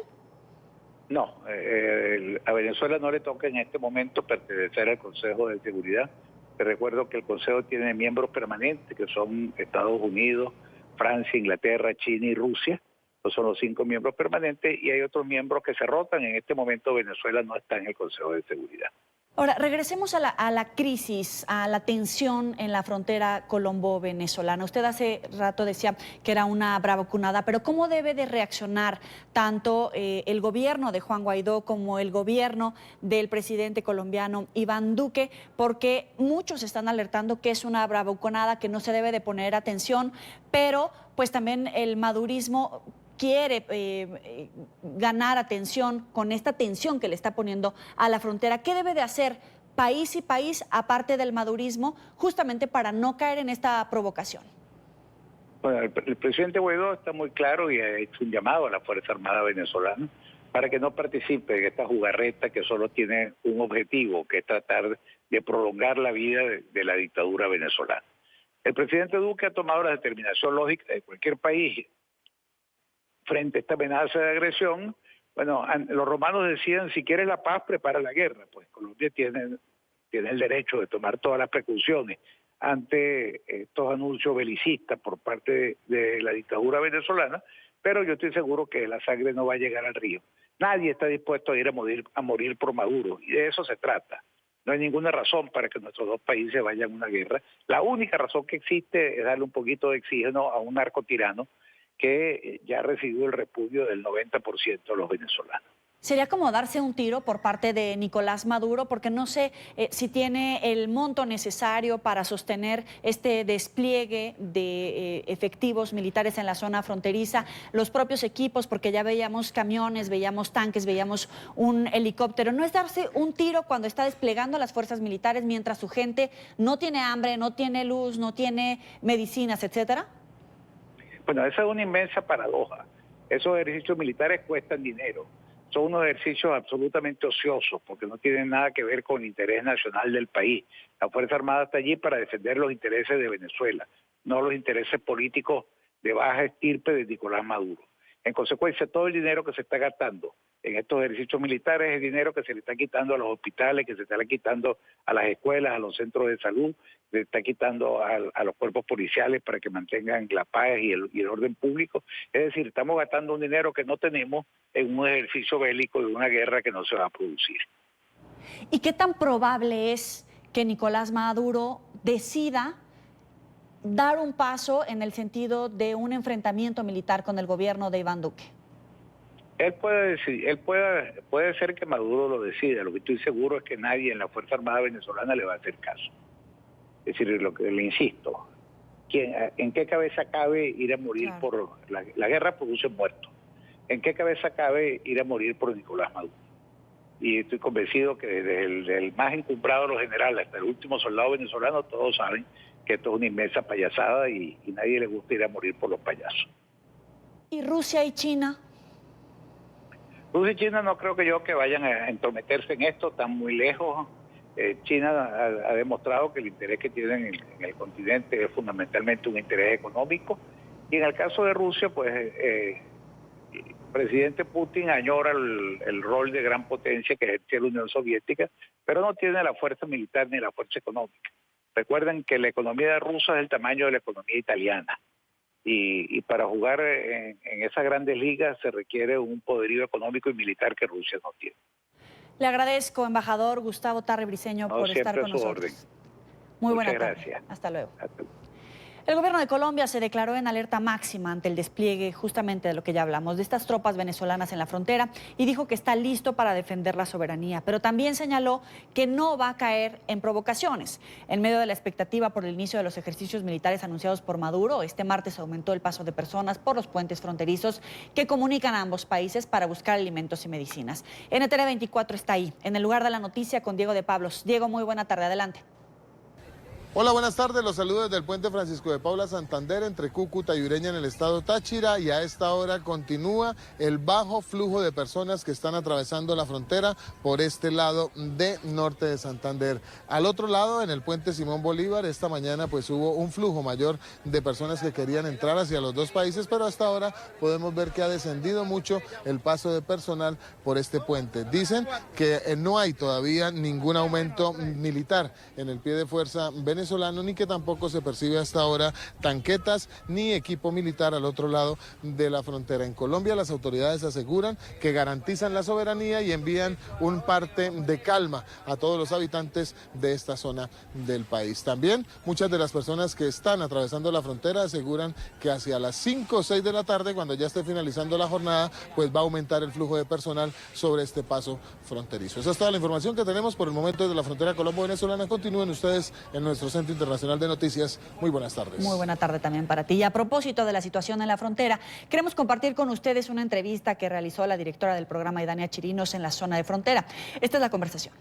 No, a Venezuela no le toca en este momento pertenecer al Consejo de Seguridad. Te recuerdo que el Consejo tiene miembros permanentes, que son Estados Unidos, Francia, Inglaterra, China y Rusia. Son los 5 miembros permanentes y hay otros miembros que se rotan. En este momento Venezuela no está en el Consejo de Seguridad. Ahora, regresemos a la crisis, a la tensión en la frontera colombo-venezolana. Usted hace rato decía que era una bravuconada, pero ¿cómo debe de reaccionar tanto el gobierno de Juan Guaidó como el gobierno del presidente colombiano Iván Duque? Porque muchos están alertando que es una bravuconada, que no se debe de poner atención, pero pues también el madurismo quiere ganar atención con esta tensión que le está poniendo a la frontera. ¿Qué debe de hacer país y país, aparte del madurismo, justamente para no caer en esta provocación? Bueno, el presidente Guaidó está muy claro y ha hecho un llamado a la Fuerza Armada venezolana para que no participe en esta jugarreta que solo tiene un objetivo, que es tratar de prolongar la vida de la dictadura venezolana. El presidente Duque ha tomado la determinación lógica de cualquier país frente a esta amenaza de agresión. Bueno, los romanos decían, si quieres la paz, prepara la guerra. Pues Colombia tiene el derecho de tomar todas las precauciones ante estos anuncios belicistas por parte de la dictadura venezolana, pero yo estoy seguro que la sangre no va a llegar al río. Nadie está dispuesto a ir a morir por Maduro, y de eso se trata. No hay ninguna razón para que nuestros dos países vayan a una guerra. La única razón que existe es darle un poquito de oxígeno a un narcotirano que ya ha recibido el repudio del 90% de los venezolanos. Sería como darse un tiro por parte de Nicolás Maduro, porque no sé si tiene el monto necesario para sostener este despliegue de efectivos militares en la zona fronteriza, los propios equipos, porque ya veíamos camiones, veíamos tanques, veíamos un helicóptero. ¿No es darse un tiro cuando está desplegando las fuerzas militares mientras su gente no tiene hambre, no tiene luz, no tiene medicinas, etcétera? Bueno, esa es una inmensa paradoja. Esos ejercicios militares cuestan dinero. Son unos ejercicios absolutamente ociosos porque no tienen nada que ver con el interés nacional del país. La Fuerza Armada está allí para defender los intereses de Venezuela, no los intereses políticos de baja estirpe de Nicolás Maduro. En consecuencia, todo el dinero que se está gastando en estos ejercicios militares es dinero que se le está quitando a los hospitales, que se está quitando a las escuelas, a los centros de salud, se está quitando a los cuerpos policiales para que mantengan la paz y el orden público. Es decir, estamos gastando un dinero que no tenemos en un ejercicio bélico de una guerra que no se va a producir. ¿Y qué tan probable es que Nicolás Maduro decida dar un paso en el sentido de un enfrentamiento militar con el gobierno de Iván Duque? Él puede decidir, puede ser que Maduro lo decida. Lo que estoy seguro es que nadie en la Fuerza Armada venezolana le va a hacer caso. Es decir, lo que le insisto, ¿en qué cabeza cabe ir a morir por la guerra? Produce muertos. ¿En qué cabeza cabe ir a morir por Nicolás Maduro? Y estoy convencido que desde el más encumbrado de los generales hasta el último soldado venezolano, todos saben que esto es una inmensa payasada y nadie le gusta ir a morir por los payasos. ¿Y Rusia y China? Rusia y China no creo que vayan a entrometerse en esto, están muy lejos. China ha demostrado que el interés que tienen en el continente es fundamentalmente un interés económico. Y en el caso de Rusia, pues el presidente Putin añora el rol de gran potencia que ejercía la Unión Soviética, pero no tiene la fuerza militar ni la fuerza económica. Recuerden que la economía rusa es el tamaño de la economía italiana. Y para jugar en esas grandes ligas se requiere un poderío económico y militar que Rusia no tiene. Le agradezco, embajador Gustavo Tarre Briceño, por estar con nosotros. Orden. Muy buena Muchas tarde. gracias. Hasta luego. Hasta luego. El gobierno de Colombia se declaró en alerta máxima ante el despliegue justamente de lo que ya hablamos, de estas tropas venezolanas en la frontera, y dijo que está listo para defender la soberanía, pero también señaló que no va a caer en provocaciones. En medio de la expectativa por el inicio de los ejercicios militares anunciados por Maduro, este martes aumentó el paso de personas por los puentes fronterizos que comunican a ambos países para buscar alimentos y medicinas. NTN 24 está ahí, en el lugar de la noticia, con Diego de Pablos. Diego, muy buena tarde, adelante. Hola, buenas tardes. Los saludos desde el puente Francisco de Paula Santander entre Cúcuta y Ureña en el estado Táchira, y a esta hora continúa el bajo flujo de personas que están atravesando la frontera por este lado de norte de Santander. Al otro lado, en el puente Simón Bolívar, esta mañana pues hubo un flujo mayor de personas que querían entrar hacia los dos países, pero hasta ahora podemos ver que ha descendido mucho el paso de personal por este puente. Dicen que no hay todavía ningún aumento militar en el pie de fuerza venezolano, ni que tampoco se percibe hasta ahora tanquetas ni equipo militar al otro lado de la frontera. En Colombia las autoridades aseguran que garantizan la soberanía y envían un parte de calma a todos los habitantes de esta zona del país. También muchas de las personas que están atravesando la frontera aseguran que hacia las 5 o 6 de la tarde, cuando ya esté finalizando la jornada, pues va a aumentar el flujo de personal sobre este paso fronterizo. Esa es toda la información que tenemos por el momento desde la frontera colombo-venezolana. Continúen ustedes en nuestro Centro Internacional de Noticias. Muy buenas tardes. Muy buena tarde también para ti. Y a propósito de la situación en la frontera, queremos compartir con ustedes una entrevista que realizó la directora del programa Idania Chirinos en la zona de frontera. Esta es la conversación.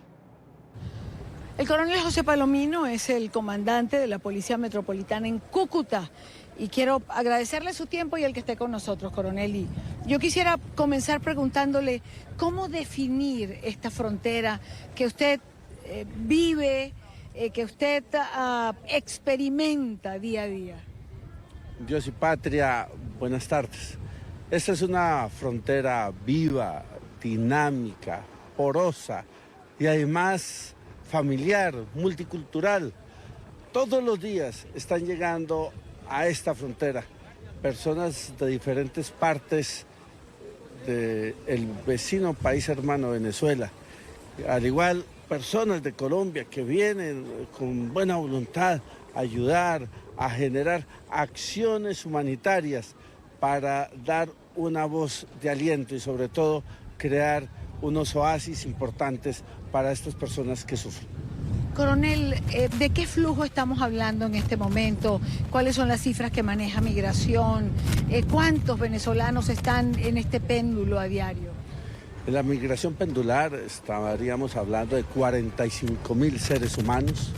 El coronel José Palomino es el comandante de la Policía Metropolitana en Cúcuta. Y quiero agradecerle su tiempo y el que esté con nosotros, coronel. Y yo quisiera comenzar preguntándole cómo definir esta frontera que usted vive, que usted experimenta día a día? Dios y patria, buenas tardes. Esta es una frontera viva, dinámica, porosa y además familiar, multicultural. Todos los días están llegando a esta frontera personas de diferentes partes del vecino país hermano Venezuela. Al igual, personas de Colombia que vienen con buena voluntad a ayudar, a generar acciones humanitarias para dar una voz de aliento y sobre todo crear unos oasis importantes para estas personas que sufren. Coronel, ¿de qué flujo estamos hablando en este momento? ¿Cuáles son las cifras que maneja Migración? ¿Cuántos venezolanos están en este péndulo a diario? En la migración pendular estaríamos hablando de 45.000 seres humanos,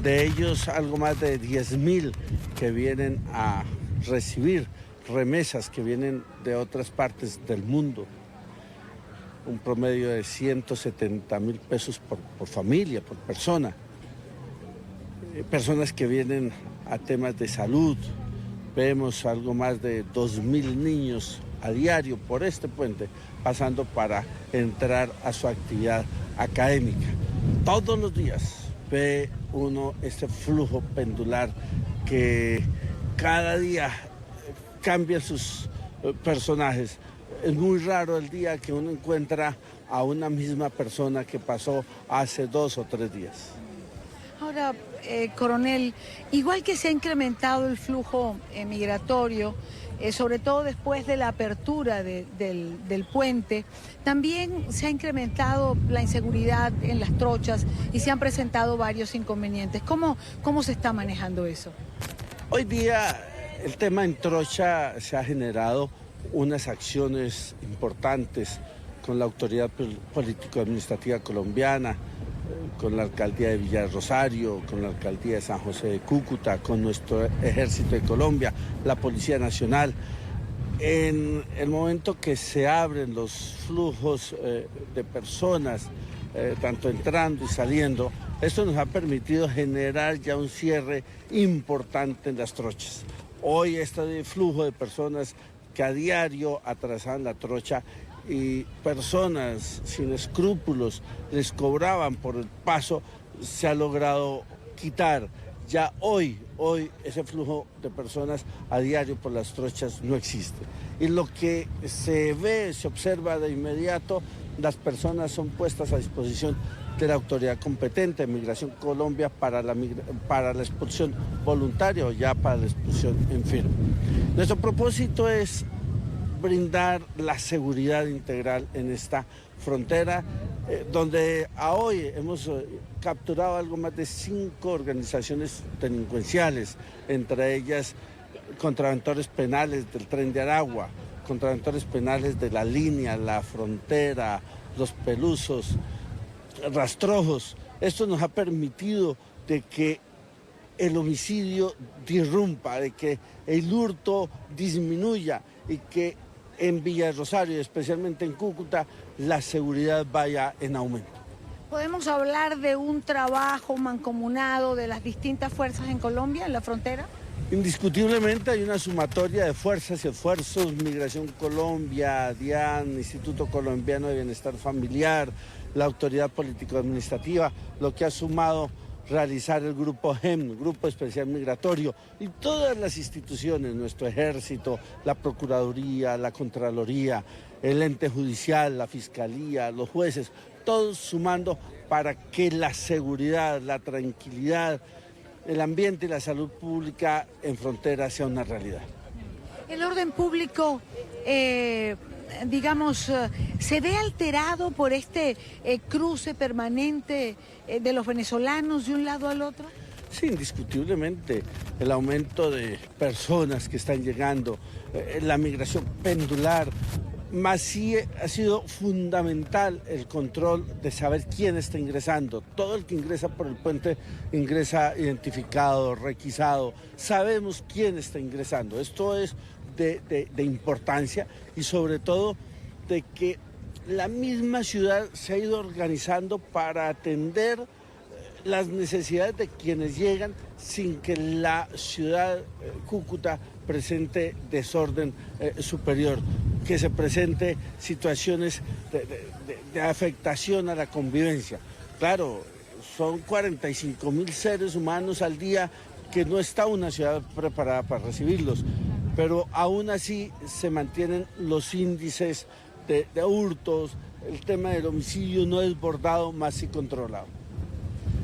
de ellos algo más de 10.000 que vienen a recibir remesas que vienen de otras partes del mundo. Un promedio de 170.000 pesos por familia, por persona. Personas que vienen a temas de salud. Vemos algo más de 2.000 niños a diario por este puente, pasando para entrar a su actividad académica. Todos los días ve uno este flujo pendular que cada día cambia sus personajes. Es muy raro el día que uno encuentra a una misma persona que pasó hace 2 o 3 días. Ahora, coronel, igual que se ha incrementado el flujo migratorio, sobre todo después de la apertura del puente, también se ha incrementado la inseguridad en las trochas y se han presentado varios inconvenientes. ¿Cómo se está manejando eso? Hoy día el tema en trocha se ha generado unas acciones importantes con la autoridad político-administrativa colombiana, con la alcaldía de Villa Rosario, con la alcaldía de San José de Cúcuta, con nuestro ejército de Colombia, la Policía Nacional. En el momento que se abren los flujos de personas, tanto entrando y saliendo, esto nos ha permitido generar ya un cierre importante en las trochas. Hoy este flujo de personas que a diario atrasaban la trocha y personas sin escrúpulos les cobraban por el paso, se ha logrado quitar. Ya hoy ese flujo de personas a diario por las trochas no existe. Y lo que se ve, se observa de inmediato, las personas son puestas a disposición de la autoridad competente de Migración Colombia para la expulsión voluntaria o ya para la expulsión en firme. Nuestro propósito es brindar la seguridad integral en esta frontera, donde a hoy hemos capturado algo más de 5 organizaciones delincuenciales, entre ellas contraventores penales del Tren de Aragua, contraventores penales de la línea, la frontera, los pelusos, rastrojos. Esto nos ha permitido de que el homicidio disrumpa, de que el hurto disminuya y que en Villa Rosario, especialmente en Cúcuta, la seguridad vaya en aumento. ¿Podemos hablar de un trabajo mancomunado de las distintas fuerzas en Colombia, en la frontera? Indiscutiblemente hay una sumatoria de fuerzas y esfuerzos, Migración Colombia, DIAN, Instituto Colombiano de Bienestar Familiar, la Autoridad Político-Administrativa, lo que ha sumado realizar el Grupo GEM, Grupo Especial Migratorio, y todas las instituciones, nuestro Ejército, la Procuraduría, la Contraloría, el ente judicial, la Fiscalía, los jueces, todos sumando para que la seguridad, la tranquilidad, el ambiente y la salud pública en frontera sea una realidad. El orden público, digamos, ¿se ve alterado por este cruce permanente de los venezolanos de un lado al otro? Sí, indiscutiblemente, el aumento de personas que están llegando, la migración pendular, más sí ha sido fundamental el control de saber quién está ingresando. Todo el que ingresa por el puente ingresa identificado, requisado, sabemos quién está ingresando. Esto es de importancia y sobre todo de que la misma ciudad se ha ido organizando para atender las necesidades de quienes llegan sin que la ciudad Cúcuta presente desorden superior, que se presente situaciones de afectación a la convivencia. Claro, son 45.000 seres humanos al día que no está una ciudad preparada para recibirlos, pero aún así se mantienen los índices de hurtos, el tema del homicidio no desbordado, más sí controlado.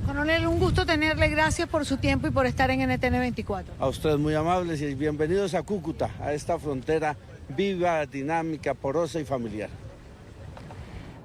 Coronel, un gusto tenerle, gracias por su tiempo y por estar en NTN 24. A ustedes muy amables y bienvenidos a Cúcuta, a esta frontera viva, dinámica, porosa y familiar.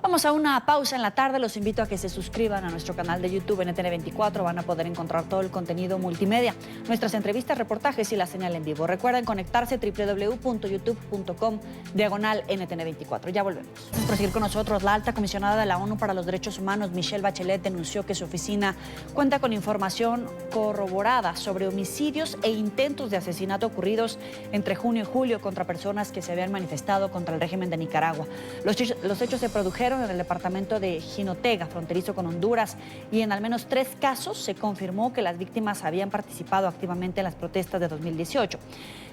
Vamos a una pausa en la tarde. Los invito a que se suscriban a nuestro canal de YouTube NTN24. Van a poder encontrar todo el contenido multimedia, nuestras entrevistas, reportajes y la señal en vivo. Recuerden conectarse www.youtube.com/NTN24. Ya volvemos. Gracias por seguir con nosotros. La alta comisionada de la ONU para los Derechos Humanos, Michelle Bachelet, denunció que su oficina cuenta con información corroborada sobre homicidios e intentos de asesinato ocurridos entre junio y julio contra personas que se habían manifestado contra el régimen de Nicaragua. Los hechos se produjeron en el departamento de Jinotega, fronterizo con Honduras, y en al menos 3 casos se confirmó que las víctimas habían participado activamente en las protestas de 2018.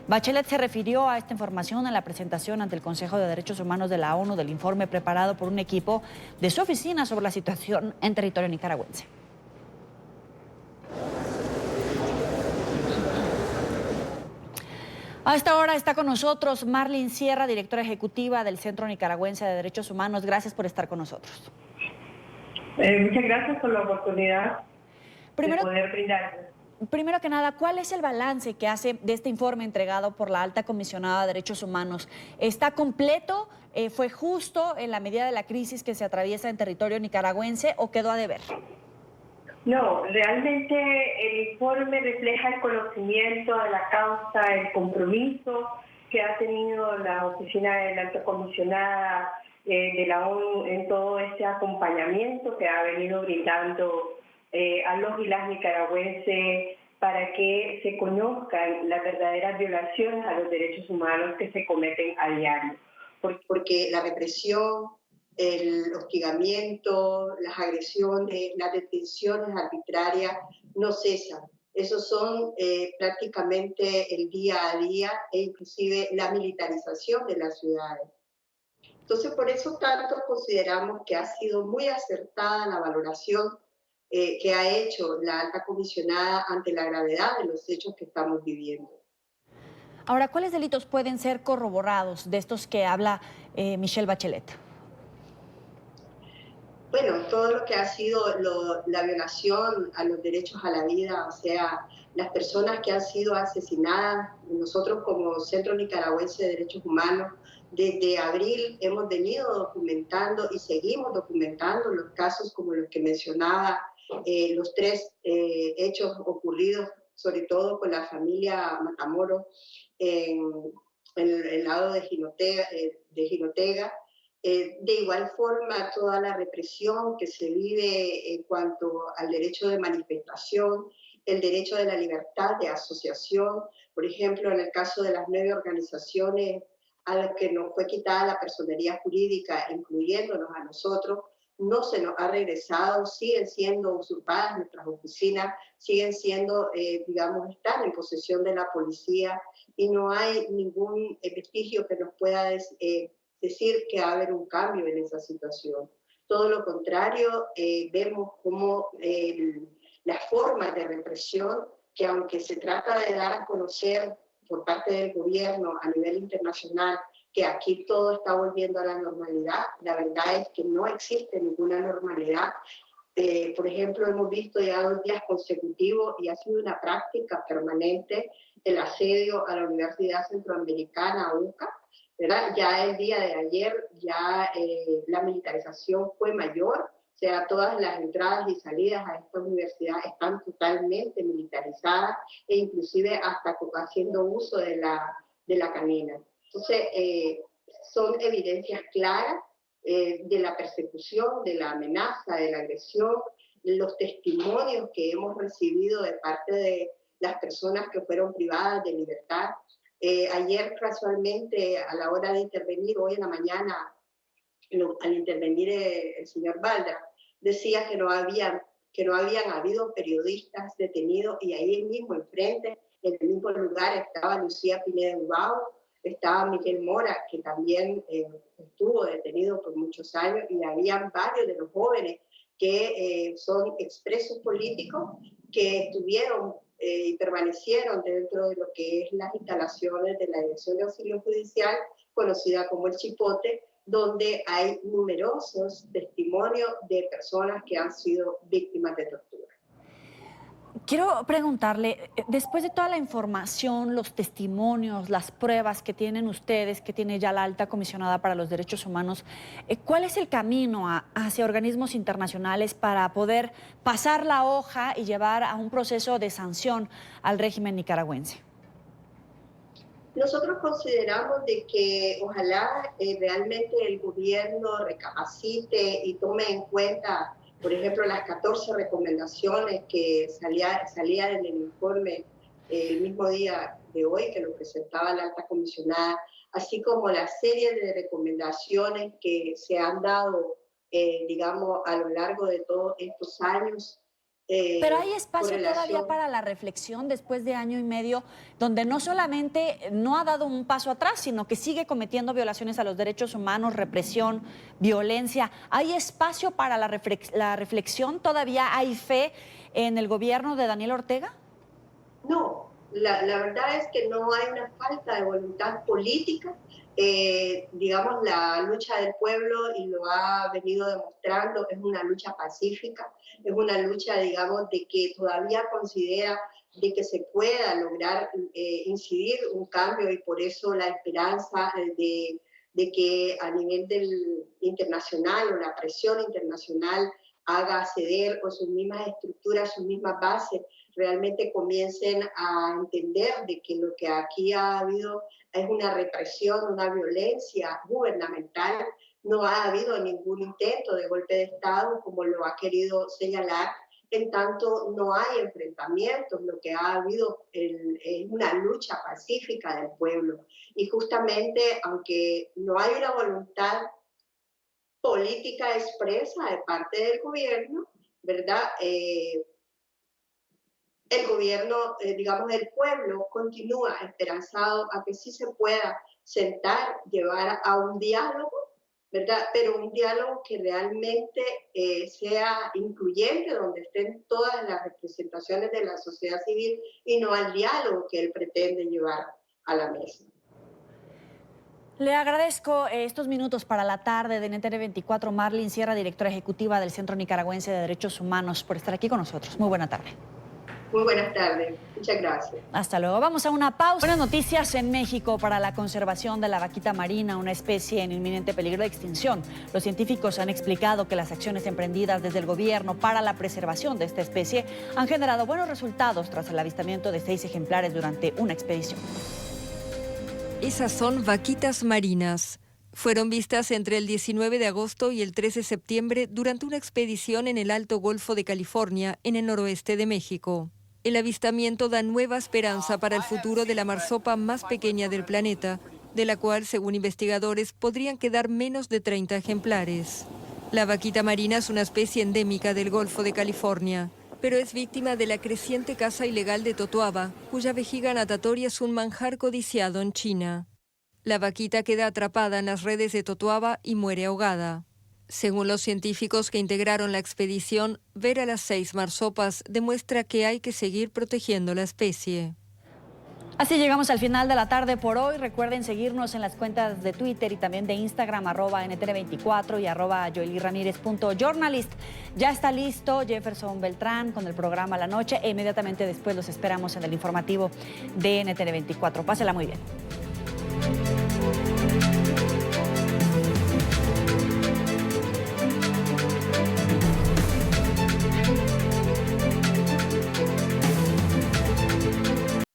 Bachelet se refirió a esta información en la presentación ante el Consejo de Derechos Humanos de la ONU del informe preparado por un equipo de su oficina sobre la situación en territorio nicaragüense. A esta hora está con nosotros Marlene Sierra, directora ejecutiva del Centro Nicaragüense de Derechos Humanos. Gracias por estar con nosotros. Muchas gracias por la oportunidad de poder brindar. Primero que nada, ¿cuál es el balance que hace de este informe entregado por la alta comisionada de Derechos Humanos? ¿Está completo? ¿Fue justo en la medida de la crisis que se atraviesa en territorio nicaragüense o quedó a deber? No, realmente el informe refleja el conocimiento de la causa, el compromiso que ha tenido la oficina de la alta comisionada de la ONU en todo este acompañamiento que ha venido brindando a los y las nicaragüenses para que se conozcan las verdaderas violaciones a los derechos humanos que se cometen a diario. Porque la represión, el hostigamiento, las agresiones, las detenciones arbitrarias no cesan. Esos son prácticamente el día a día e inclusive la militarización de las ciudades. Entonces, por eso tanto consideramos que ha sido muy acertada la valoración que ha hecho la alta comisionada ante la gravedad de los hechos que estamos viviendo. Ahora, ¿cuáles delitos pueden ser corroborados de estos que habla Michelle Bachelet? Bueno, todo lo que ha sido la violación a los derechos a la vida, o sea, las personas que han sido asesinadas, nosotros como Centro Nicaragüense de Derechos Humanos, desde abril hemos venido documentando y seguimos documentando los casos como los que mencionaba, los 3 hechos ocurridos, sobre todo con la familia Matamoros en el lado de Jinotega. De igual forma, toda la represión que se vive en cuanto al derecho de manifestación, el derecho de la libertad de asociación, por ejemplo, en el caso de las 9 organizaciones a las que nos fue quitada la personería jurídica, incluyéndonos a nosotros, no se nos ha regresado, siguen siendo usurpadas nuestras oficinas, siguen siendo, están en posesión de la policía y no hay ningún vestigio que nos pueda decir que va a haber un cambio en esa situación. Todo lo contrario, vemos cómo las formas de represión, que aunque se trata de dar a conocer por parte del gobierno a nivel internacional que aquí todo está volviendo a la normalidad, la verdad es que no existe ninguna normalidad. Por ejemplo, hemos visto ya 2 días consecutivos y ha sido una práctica permanente el asedio a la Universidad Centroamericana, UCA, ¿verdad? Ya el día de ayer ya la militarización fue mayor, o sea, todas las entradas y salidas a esta universidad están totalmente militarizadas e inclusive hasta haciendo uso de la canina. Entonces, son evidencias claras de la persecución, de la amenaza, de la agresión, los testimonios que hemos recibido de parte de las personas que fueron privadas de libertad. Ayer casualmente a la hora de intervenir, hoy en la mañana, al intervenir el señor Balda, decía que que no habían habido periodistas detenidos, y ahí mismo enfrente, en el mismo lugar, estaba Lucía Pineda Urbao, estaba Miguel Mora, que también estuvo detenido por muchos años, y habían varios de los jóvenes que son expresos políticos que estuvieron y permanecieron dentro de lo que es las instalaciones de la Dirección de Auxilio Judicial, conocida como el Chipote, donde hay numerosos testimonios de personas que han sido víctimas de tortura. Quiero preguntarle, después de toda la información, los testimonios, las pruebas que tienen ustedes, que tiene ya la Alta Comisionada para los Derechos Humanos, ¿cuál es el camino hacia organismos internacionales para poder pasar la hoja y llevar a un proceso de sanción al régimen nicaragüense? Nosotros consideramos de que ojalá realmente el gobierno recapacite y tome en cuenta, por ejemplo, las 14 recomendaciones que salían en el informe el mismo día de hoy, que lo presentaba la Alta Comisionada, así como la serie de recomendaciones que se han dado, digamos, a lo largo de todos estos años. Pero hay espacio todavía para la reflexión después de año y medio, donde no solamente no ha dado un paso atrás, sino que sigue cometiendo violaciones a los derechos humanos, represión, violencia. ¿Hay espacio para la reflexión? ¿Todavía hay fe en el gobierno de Daniel Ortega? No, la verdad es que no hay una falta de voluntad política. Digamos, la lucha del pueblo, y lo ha venido demostrando, es una lucha pacífica, es una lucha, digamos, de que todavía considera de que se pueda lograr incidir un cambio, y por eso la esperanza de que a nivel internacional, o la presión internacional, haga ceder o sus mismas estructuras, sus mismas bases, realmente comiencen a entender de que lo que aquí ha habido es una represión, una violencia gubernamental. No ha habido ningún intento de golpe de Estado, como lo ha querido señalar. En tanto, no hay enfrentamientos. Lo que ha habido es una lucha pacífica del pueblo. Y justamente, aunque no hay una voluntad política expresa de parte del gobierno, ¿verdad? El gobierno, digamos, el pueblo continúa esperanzado a que sí se pueda sentar, llevar a un diálogo, ¿verdad? Pero un diálogo que realmente sea incluyente, donde estén todas las representaciones de la sociedad civil, y no al diálogo que él pretende llevar a la mesa. Le agradezco estos minutos para la tarde de NTN 24, Marlene Sierra, directora ejecutiva del Centro Nicaragüense de Derechos Humanos, por estar aquí con nosotros. Muy buena tarde. Muy buenas tardes. Muchas gracias. Hasta luego. Vamos a una pausa. Buenas noticias en México para la conservación de la vaquita marina, una especie en inminente peligro de extinción. Los científicos han explicado que las acciones emprendidas desde el gobierno para la preservación de esta especie han generado buenos resultados tras el avistamiento de 6 ejemplares durante una expedición. Esas son vaquitas marinas. Fueron vistas entre el 19 de agosto y el 13 de septiembre durante una expedición en el Alto Golfo de California, en el noroeste de México. El avistamiento da nueva esperanza para el futuro de la marsopa más pequeña del planeta, de la cual, según investigadores, podrían quedar menos de 30 ejemplares. La vaquita marina es una especie endémica del Golfo de California, pero es víctima de la creciente caza ilegal de totoaba, cuya vejiga natatoria es un manjar codiciado en China. La vaquita queda atrapada en las redes de totoaba y muere ahogada. Según los científicos que integraron la expedición, ver a las 6 marsopas demuestra que hay que seguir protegiendo la especie. Así llegamos al final de la tarde por hoy. Recuerden seguirnos en las cuentas de Twitter y también de Instagram, @NTN24 y @joelyramirez.journalist. Ya está listo Jefferson Beltrán con el programa La Noche, e inmediatamente después los esperamos en el informativo de NTN24. Pásela muy bien.